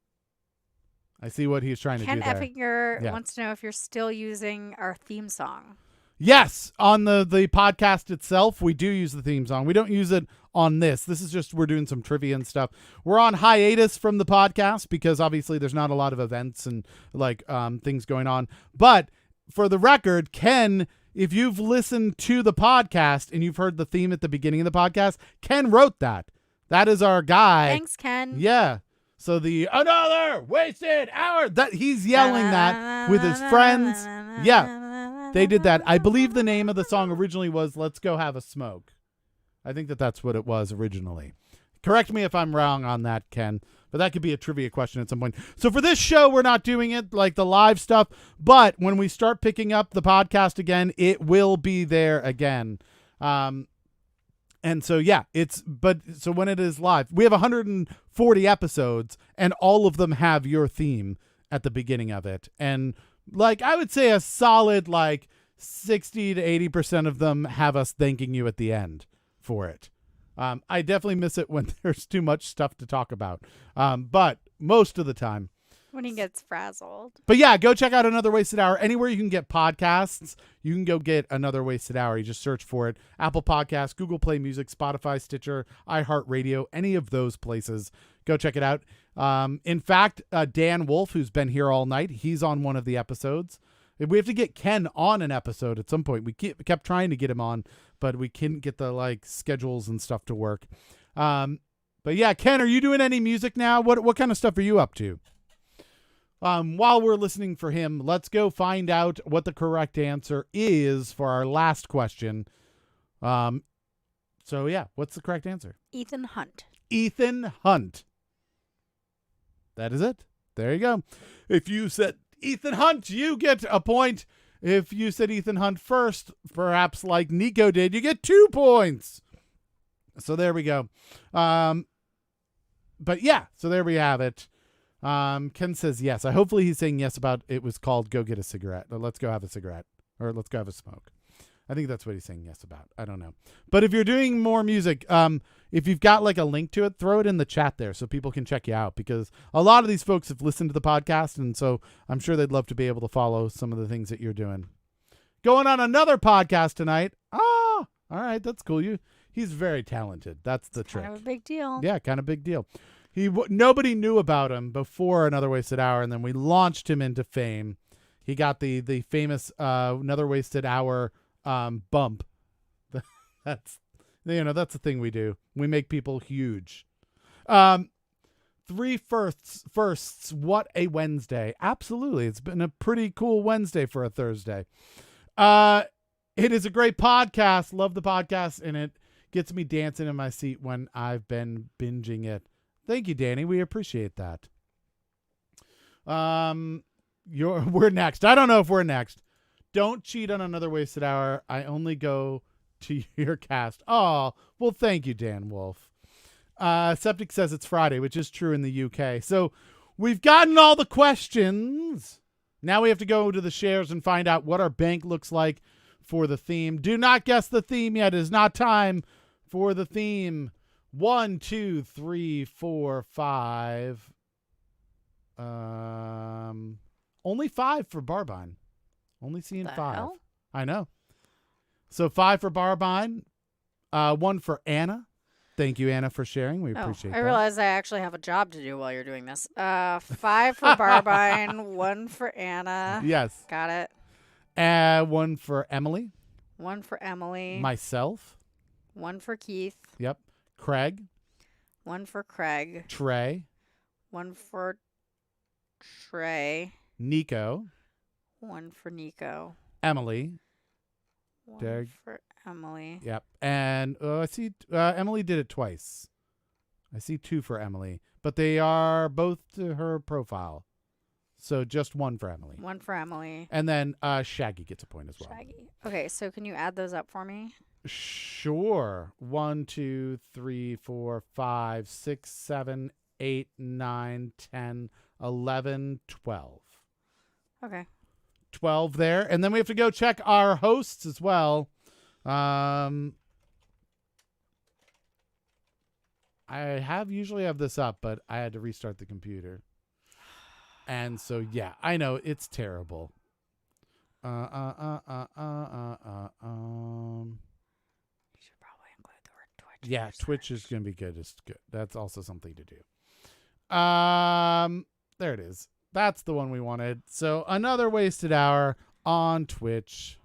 Speaker 2: I see what he's trying to do there.
Speaker 1: Ken Effinger wants to know if you're still using our theme song.
Speaker 2: Yes, on the podcast itself, we do use the theme song. We don't use it on this. This is just we're doing some trivia and stuff. We're on hiatus from the podcast because obviously there's not a lot of events and like things going on. But for the record, Ken, if you've listened to the podcast and you've heard the theme at the beginning of the podcast, Ken wrote that. That is our guy.
Speaker 1: Thanks, Ken.
Speaker 2: Yeah. So the another wasted hour, that he's yelling that with his friends. Yeah, they did that. I believe the name of the song originally was Let's Go Have a Smoke. I think that's what it was originally. Correct me if I'm wrong on that, Ken, but that could be a trivia question at some point. So for this show, we're not doing it like the live stuff, but when we start picking up the podcast again, it will be there again. And so, yeah, so when it is live, we have 140 episodes and all of them have your theme at the beginning of it. And like, I would say a solid, like 60 to 80% of them have us thanking you at the end for it. I definitely miss it when there's too much stuff to talk about. But most of the time.
Speaker 1: When he gets frazzled.
Speaker 2: But yeah, go check out Another Wasted Hour. Anywhere you can get podcasts, you can go get Another Wasted Hour. You just search for it. Apple Podcasts, Google Play Music, Spotify, Stitcher, iHeartRadio, any of those places. Go check it out. In fact, Dan Wolf, who's been here all night, he's on one of the episodes. We have to get Ken on an episode at some point. We kept trying to get him on, but we couldn't get the like schedules and stuff to work. But yeah, Ken, are you doing any music now? What kind of stuff are you up to? While we're listening for him, let's go find out what the correct answer is for our last question. So yeah, what's the correct answer?
Speaker 1: Ethan Hunt.
Speaker 2: Ethan Hunt. That is it. There you go. If you said Ethan Hunt, you get a point. If you said Ethan Hunt first, perhaps like Nico did, you get 2 points. So there we go. But yeah, so there we have it. Ken says yes. Hopefully he's saying yes about it was called Go Get a Cigarette. Or let's go have a cigarette. Or let's go have a smoke. I think that's what he's saying yes about. I don't know. But if you're doing more music, if you've got like a link to it, throw it in the chat there so people can check you out, because a lot of these folks have listened to the podcast, and so I'm sure they'd love to be able to follow some of the things that you're doing. Going on another podcast tonight. All right, that's cool. He's very talented. That's the trick.
Speaker 1: Kind of a big deal.
Speaker 2: Yeah, kind of big deal. Nobody knew about him before Another Wasted Hour, and then we launched him into fame. He got the famous Another Wasted Hour bump. That's the thing we do. We make people huge. 3 firsts. What a Wednesday! Absolutely, it's been a pretty cool Wednesday for a Thursday. It is a great podcast. Love the podcast, and it gets me dancing in my seat when I've been binging it. Thank you, Danny. We appreciate that. We're next. I don't know if we're next. Don't cheat on Another Wasted Hour. I only go to your cast. Oh, well, thank you, Dan Wolf. Septic says it's Friday, which is true in the UK. So we've gotten all the questions. Now we have to go to the shares and find out what our bank looks like for the theme. Do not guess the theme yet. It is not time for the theme. 1, 2, 3, 4, 5. Only 5 for Barbine. Only seeing 5.
Speaker 1: Hell?
Speaker 2: I know. So 5 for Barbine. 1 for Anna. Thank you, Anna, for sharing. We appreciate that.
Speaker 1: I realize I actually have a job to do while you're doing this. 5 for Barbine, 1 for Anna.
Speaker 2: Yes.
Speaker 1: Got it.
Speaker 2: 1 for Emily.
Speaker 1: 1 for Emily.
Speaker 2: Myself.
Speaker 1: 1 for Keith.
Speaker 2: Yep. Craig.
Speaker 1: 1 for Craig.
Speaker 2: Trey.
Speaker 1: 1 for Trey.
Speaker 2: Nico.
Speaker 1: 1 for Nico.
Speaker 2: Emily.
Speaker 1: 1
Speaker 2: Derek.
Speaker 1: for Emily.
Speaker 2: Yep. And I see Emily did it twice. I see 2 for Emily, but they are both to her profile. So just 1 for Emily.
Speaker 1: 1 for Emily.
Speaker 2: And then Shaggy gets a point as well.
Speaker 1: Shaggy. Okay, so can you add those up for me?
Speaker 2: Sure. 1, 2, 3, 4, 5, 6, 7, 8, 9, 10, 11, 12.
Speaker 1: Okay.
Speaker 2: 12 there. And then we have to go check our hosts as well. I usually have this up, but I had to restart the computer. And so, yeah, I know it's terrible.
Speaker 1: You should probably include the word Twitch.
Speaker 2: Yeah, Twitch is going to be good. It's good. That's also something to do. There it is. That's the one we wanted. So Another Wasted Hour on Twitch.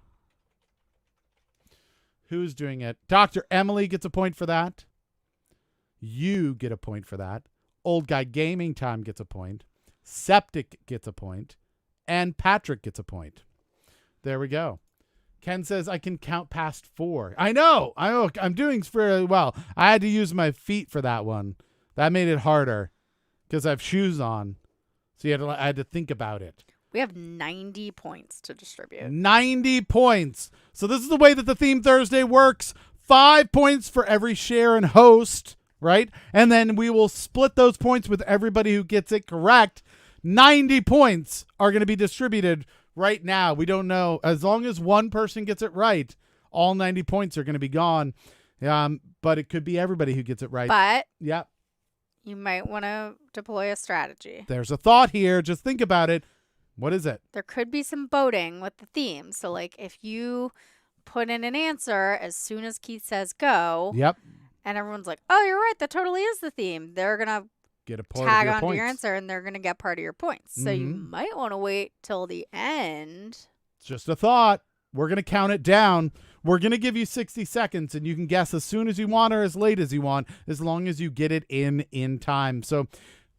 Speaker 2: Who's doing it? Dr. Emily gets a point for that. You get a point for that. Old Guy Gaming Time gets a point. Septic gets a point. And Patrick gets a point. There we go. Ken says I can count past 4. I know. I'm doing fairly well. I had to use my feet for that one. That made it harder because I have shoes on. So I had to think about it.
Speaker 1: We have 90 points to distribute.
Speaker 2: 90 points. So this is the way that the Theme Thursday works. 5 points for every share and host, right? And then we will split those points with everybody who gets it correct. 90 points are going to be distributed right now. We don't know. As long as one person gets it right, all 90 points are going to be gone. But it could be everybody who gets it right.
Speaker 1: But
Speaker 2: yeah,
Speaker 1: you might want to deploy a strategy.
Speaker 2: There's a thought here. Just think about it. What is it?
Speaker 1: There could be some voting with the theme. So, like, if you put in an answer as soon as Keith says go,
Speaker 2: Yep.
Speaker 1: and everyone's like, oh, you're right, that totally is the theme, they're going to
Speaker 2: Get a part
Speaker 1: tag
Speaker 2: of your
Speaker 1: onto
Speaker 2: points.
Speaker 1: your answer, and they're going to get part of your points. So you might want to wait till the end.
Speaker 2: It's just a thought. We're going to count it down. We're going to give you 60 seconds, and you can guess as soon as you want or as late as you want, as long as you get it in time. So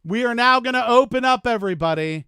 Speaker 2: we are now going to open up, everybody,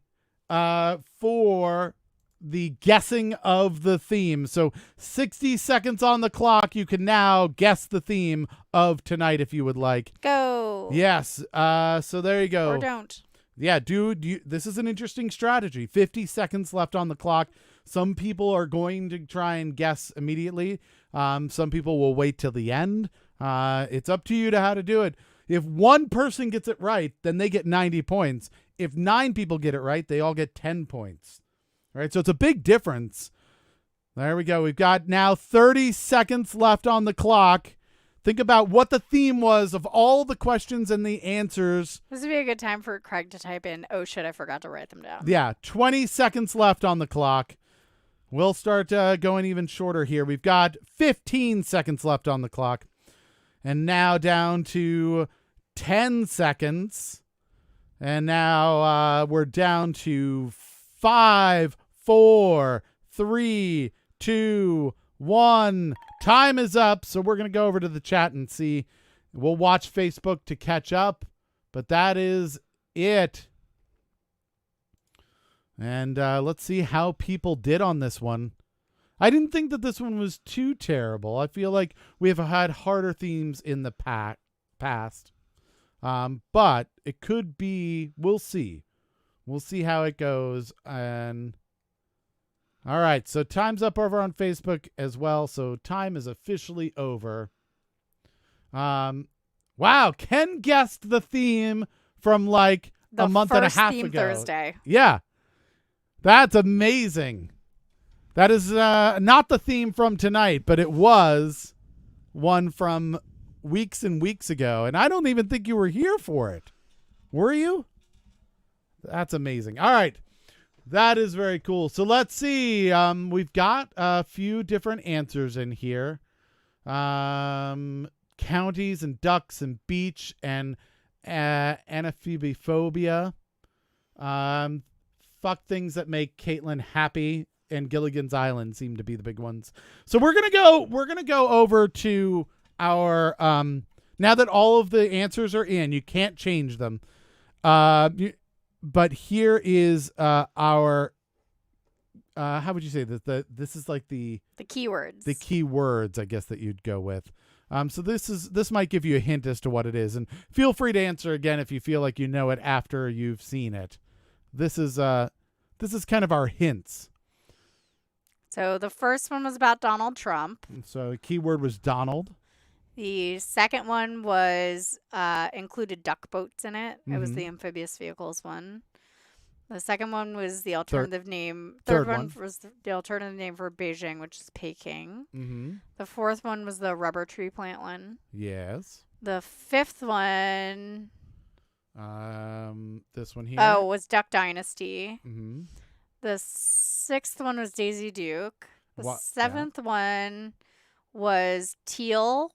Speaker 2: for the guessing of the theme. So 60 seconds on the clock. You can now guess the theme of tonight if you would like.
Speaker 1: Go.
Speaker 2: Yes. So there you go.
Speaker 1: Or don't.
Speaker 2: Yeah, dude, this is an interesting strategy. 50 seconds left on the clock. Some people are going to try and guess immediately. Some people will wait till the end. It's up to you to how to do it. If one person gets it right, then they get 90 points. If 9 people get it right, they all get 10 points. All right, so it's a big difference. There we go. We've got now 30 seconds left on the clock. Think about what the theme was of all the questions and the answers.
Speaker 1: This would be a good time for Craig to type in, oh shit, I forgot to write them down.
Speaker 2: Yeah, 20 seconds left on the clock. We'll start going even shorter here. We've got 15 seconds left on the clock. And now down to 10 seconds. And now we're down to 5, 4, 3, 2, 1. Time is up, so we're going to go over to the chat and see. We'll watch Facebook to catch up, but that is it. And let's see how people did on this one. I didn't think that this one was too terrible. I feel like we have had harder themes in the past. But it could be, we'll see. We'll see how it goes. And all right, so time's up over on Facebook as well. So time is officially over. Wow, Ken guessed the theme from like a month and a half
Speaker 1: Theme
Speaker 2: ago.
Speaker 1: Thursday.
Speaker 2: Yeah, that's amazing. That is not the theme from tonight, but it was one from weeks and weeks ago. And I don't even think you were here for it. Were you? That's amazing. All right. That is very cool. So let's see. We've got a few different answers in here. Counties and ducks and beach and anaphobophobia. Fuck things that make Caitlin happy and Gilligan's Island seem to be the big ones. So we're gonna go over to our now that all of the answers are in, you can't change them. But here is our how would you say this? This is like the
Speaker 1: keywords.
Speaker 2: The keywords, I guess, that you'd go with. So this might give you a hint as to what it is, and feel free to answer again if you feel like you know it after you've seen it. This is kind of our hints.
Speaker 1: So the first one was about Donald Trump.
Speaker 2: So the keyword was Donald.
Speaker 1: The second one was included duck boats in it. It was the amphibious vehicles one. The second one was the alternative name. Third one was the alternative name for Beijing, which is Peking.
Speaker 2: Mm-hmm.
Speaker 1: The fourth one was the rubber tree plant one.
Speaker 2: Yes.
Speaker 1: The fifth one.
Speaker 2: This one here.
Speaker 1: Oh, was Duck Dynasty.
Speaker 2: Mm-hmm.
Speaker 1: The sixth one was Daisy Duke. The seventh one was teal,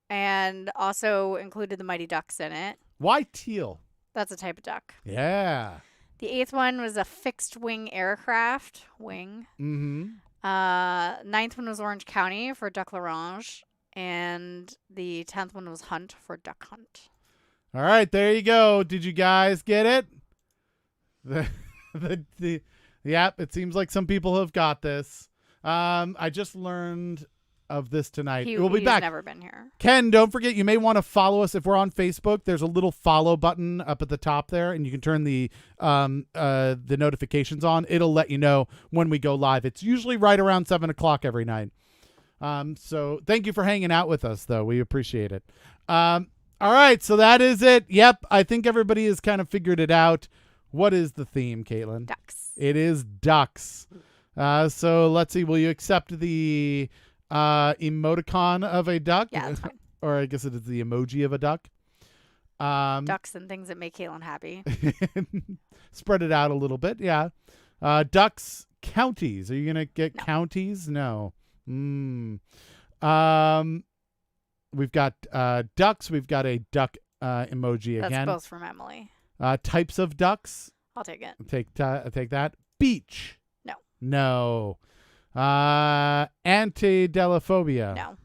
Speaker 1: and also included the Mighty Ducks in it.
Speaker 2: Why teal?
Speaker 1: That's a type of duck.
Speaker 2: Yeah.
Speaker 1: The 8th one was a fixed wing aircraft. Wing.
Speaker 2: Mm-hmm.
Speaker 1: 9th one was Orange County for Duck L'Orange. And the 10th one was Hunt for Duck Hunt.
Speaker 2: All right, there you go. Did you guys get it? Yep, it seems like some people have got this. I just learned of this tonight. We'll be back.
Speaker 1: He's never been here.
Speaker 2: Ken, don't forget, you may want to follow us if we're on Facebook. There's a little follow button up at the top there, and you can turn the notifications on. It'll let you know when we go live. It's usually right around 7 o'clock every night. So thank you for hanging out with us, though. We appreciate it. All right, so that is it. Yep, I think everybody has kind of figured it out. What is the theme, Caitlin?
Speaker 1: Ducks.
Speaker 2: It is ducks. So let's see. Will you accept the emoticon of a duck?
Speaker 1: Yeah, that's fine.
Speaker 2: Or I guess it is the emoji of a duck.
Speaker 1: Ducks and things that make Caitlin happy.
Speaker 2: Spread it out a little bit, yeah. Ducks counties. Are you gonna get counties? No. We've got ducks. We've got a duck emoji again.
Speaker 1: That's both from Emily.
Speaker 2: Types of ducks.
Speaker 1: I'll take it.
Speaker 2: Take that. Beach.
Speaker 1: No.
Speaker 2: Antidelephobia.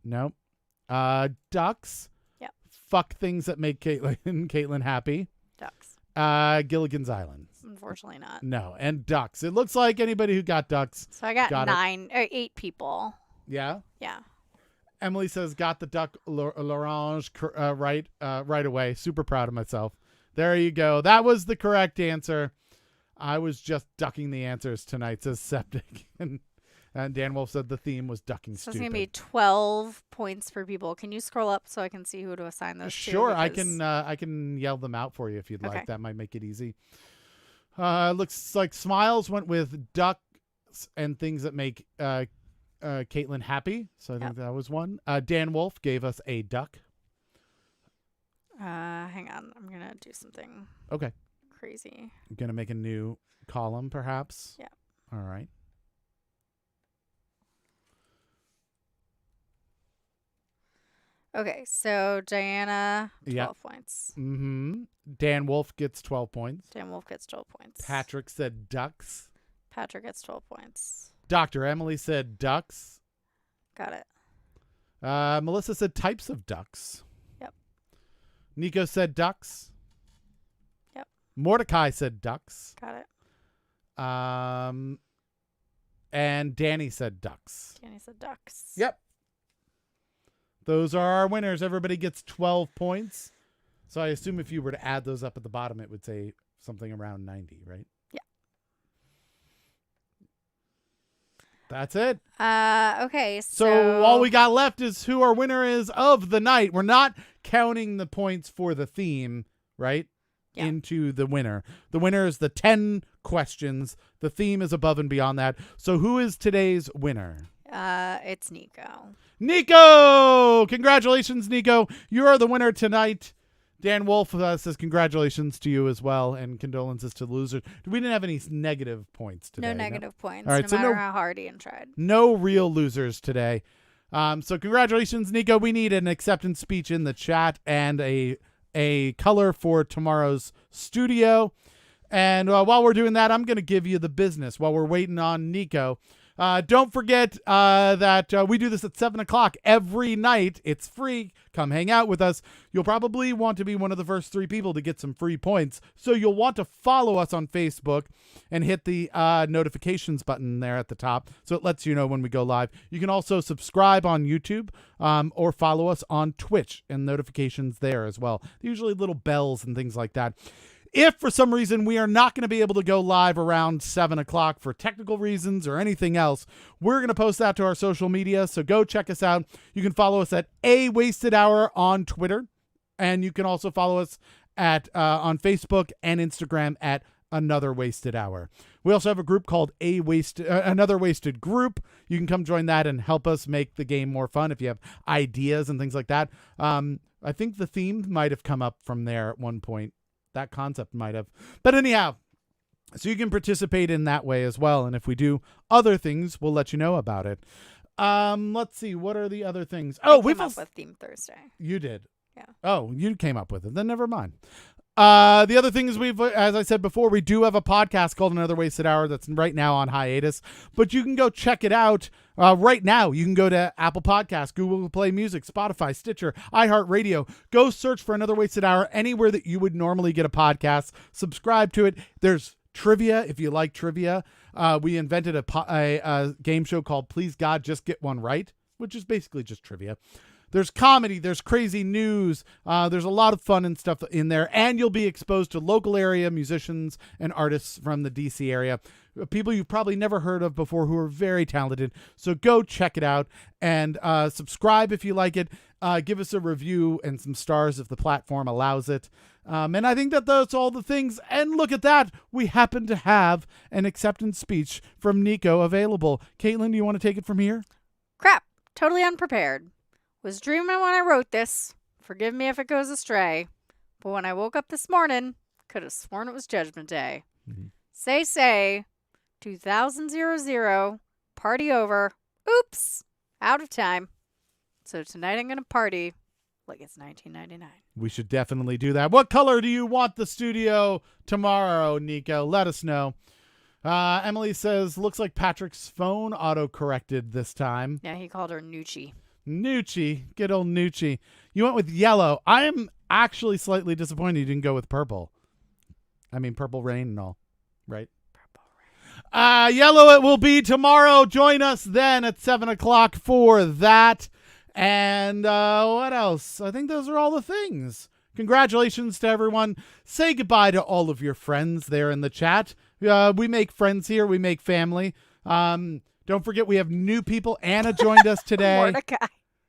Speaker 1: No.
Speaker 2: Ducks.
Speaker 1: Yep.
Speaker 2: Fuck things that make Caitlin happy.
Speaker 1: Ducks.
Speaker 2: Gilligan's Island.
Speaker 1: Unfortunately not.
Speaker 2: No. And ducks. It looks like anybody who got ducks.
Speaker 1: So I got 8 people.
Speaker 2: Yeah?
Speaker 1: Yeah.
Speaker 2: Emily says, got the duck l'orange right away. Super proud of myself. There you go. That was the correct answer. I was just ducking the answers tonight, says Septic. And Dan Wolf said the theme was ducking
Speaker 1: so
Speaker 2: stupid.
Speaker 1: It's going to be 12 points per people. Can you scroll up so I can see who to assign those to?
Speaker 2: Sure, I can yell them out for you if you'd like. That might make it easy. Looks like Smiles went with ducks and things that make Caitlin happy. So I think that was one. Dan Wolf gave us a duck.
Speaker 1: Hang on. I'm going to do something.
Speaker 2: Okay.
Speaker 1: Crazy.
Speaker 2: I'm going to make a new column, perhaps.
Speaker 1: Yeah.
Speaker 2: All right.
Speaker 1: Okay, so Diana, 12 points.
Speaker 2: Mm-hmm. Dan Wolf gets 12 points.
Speaker 1: Dan Wolf gets 12 points.
Speaker 2: Patrick said ducks.
Speaker 1: Patrick gets 12 points.
Speaker 2: Dr. Emily said ducks.
Speaker 1: Got it.
Speaker 2: Melissa said types of ducks.
Speaker 1: Yep.
Speaker 2: Nico said ducks.
Speaker 1: Yep.
Speaker 2: Mordecai said ducks.
Speaker 1: Got it.
Speaker 2: And Danny said ducks.
Speaker 1: Danny said ducks.
Speaker 2: Yep. Those are our winners. Everybody gets 12 points. So I assume if you were to add those up at the bottom, it would say something around 90, right?
Speaker 1: Yeah.
Speaker 2: That's it.
Speaker 1: Okay.
Speaker 2: So all we got left is who our winner is of the night. We're not counting the points for the theme, right? Yeah. Into the winner. The winner is the 10 questions. The theme is above and beyond that. So who is today's winner?
Speaker 1: It's Nico.
Speaker 2: Nico! Congratulations, Nico. You are the winner tonight. Dan Wolf says congratulations to you as well, and condolences to the losers. We didn't have any negative points today.
Speaker 1: No negative points,
Speaker 2: all right,
Speaker 1: no matter how hard Ian tried.
Speaker 2: No real losers today. So congratulations, Nico. We need an acceptance speech in the chat and a color for tomorrow's studio. And while we're doing that, I'm going to give you the business while we're waiting on Nico. Don't forget that we do this at 7 o'clock every night. It's free. Come hang out with us. You'll probably want to be one of the first 3 people to get some free points. So you'll want to follow us on Facebook and hit the notifications button there at the top so it lets you know when we go live. You can also subscribe on YouTube or follow us on Twitch and notifications there as well. Usually little bells and things like that. If for some reason we are not going to be able to go live around 7 o'clock for technical reasons or anything else, we're going to post that to our social media. So go check us out. You can follow us at A Wasted Hour on Twitter. And you can also follow us at on Facebook and Instagram at Another Wasted Hour. We also have a group called Another Wasted Group. You can come join that and help us make the game more fun if you have ideas and things like that. I think the theme might have come up from there at one point. That concept might have. But anyhow, so you can participate in that way as well. And if we do other things, we'll let you know about it. Let's see. What are the other things? Oh, we came
Speaker 1: up with Theme Thursday.
Speaker 2: You did?
Speaker 1: Yeah.
Speaker 2: Oh, you came up with it. Then never mind. The other thing is as I said before, we do have a podcast called Another Wasted Hour that's right now on hiatus, but you can go check it out right now. You can go to Apple Podcasts, Google Play Music, Spotify, Stitcher, iHeartRadio. Go search for Another Wasted Hour anywhere that you would normally get a podcast. Subscribe to it. There's trivia if you like trivia. We invented a game show called Please God Just Get One Right, which is basically just trivia. There's comedy, there's crazy news, there's a lot of fun and stuff in there, and you'll be exposed to local area musicians and artists from the DC area, people you've probably never heard of before who are very talented. So go check it out and subscribe if you like it. Give us a review and some stars if the platform allows it. And I think that that's all the things. And look at that. We happen to have an acceptance speech from Nico available. Caitlin, do you want to take it from here?
Speaker 1: Crap. Totally unprepared. Was dreaming when I wrote this. Forgive me if it goes astray. But when I woke up this morning, could have sworn it was Judgment Day.
Speaker 2: Mm-hmm.
Speaker 1: Say, 2000, party over. Oops, out of time. So tonight I'm going to party like it's 1999.
Speaker 2: We should definitely do that. What color do you want the studio tomorrow, Nico? Let us know. Emily says, looks like Patrick's phone auto-corrected this time.
Speaker 1: Yeah, he called her Nucci.
Speaker 2: Nucci, good old Nucci. You went with yellow. I am actually slightly disappointed you didn't go with purple. I mean, Purple Rain and all, right?
Speaker 1: Purple Rain.
Speaker 2: Yellow it will be tomorrow. Join us then at 7 o'clock for that. And what else? I think those are all the things. Congratulations to everyone. Say goodbye to all of your friends there in the chat. We make friends here. We make family. Don't forget, we have new people. Anna joined us today.
Speaker 1: Mordecai.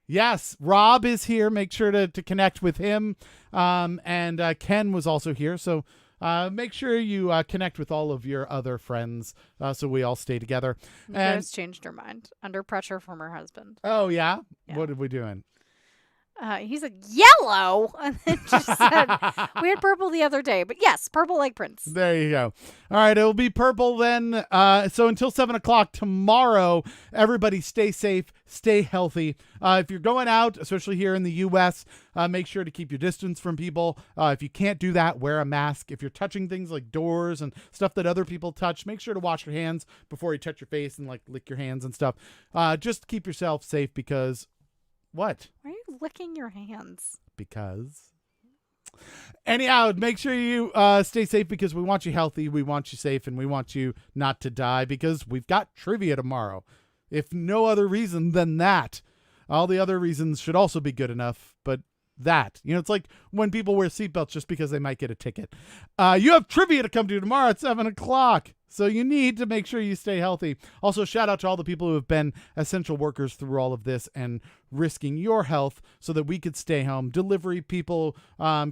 Speaker 2: Yes, Rob is here. Make sure to connect with him. And Ken was also here. So make sure you connect with all of your other friends so we all stay together.
Speaker 1: Nico's changed her mind. Under pressure from her husband.
Speaker 2: Oh, yeah?
Speaker 1: Yeah.
Speaker 2: What are we doing?
Speaker 1: He's like, yellow. And then just said, we had purple the other day. But yes, purple like Prince.
Speaker 2: There you go. All right, it'll be purple then. So until 7 o'clock tomorrow, everybody stay safe, stay healthy. If you're going out, especially here in the U.S., make sure to keep your distance from people. If you can't do that, wear a mask. If you're touching things like doors and stuff that other people touch, make sure to wash your hands before you touch your face and like lick your hands and stuff. Just keep yourself safe because... What?
Speaker 1: Why are you licking your hands?
Speaker 2: Because. Anyhow, make sure you stay safe because we want you healthy, we want you safe, and we want you not to die because we've got trivia tomorrow. If no other reason than that. All the other reasons should also be good enough, but that. It's like when people wear seatbelts just because they might get a ticket. You have trivia to come to tomorrow at 7 o'clock. So you need to make sure you stay healthy. Also, shout out to all the people who have been essential workers through all of this and risking your health so that we could stay home. Delivery people,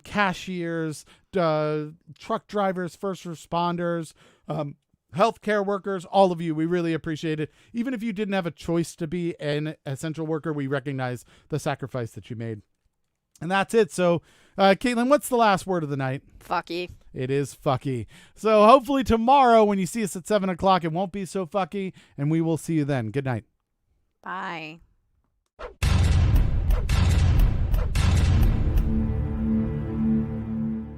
Speaker 2: cashiers, truck drivers, first responders, healthcare workers, all of you. We really appreciate it. Even if you didn't have a choice to be an essential worker, we recognize the sacrifice that you made. And that's it. So, Caitlin, what's the last word of the night?
Speaker 1: Fucky.
Speaker 2: It is fucky. So hopefully tomorrow when you see us at 7 o'clock, it won't be so fucky, and we will see you then. Good night.
Speaker 1: Bye.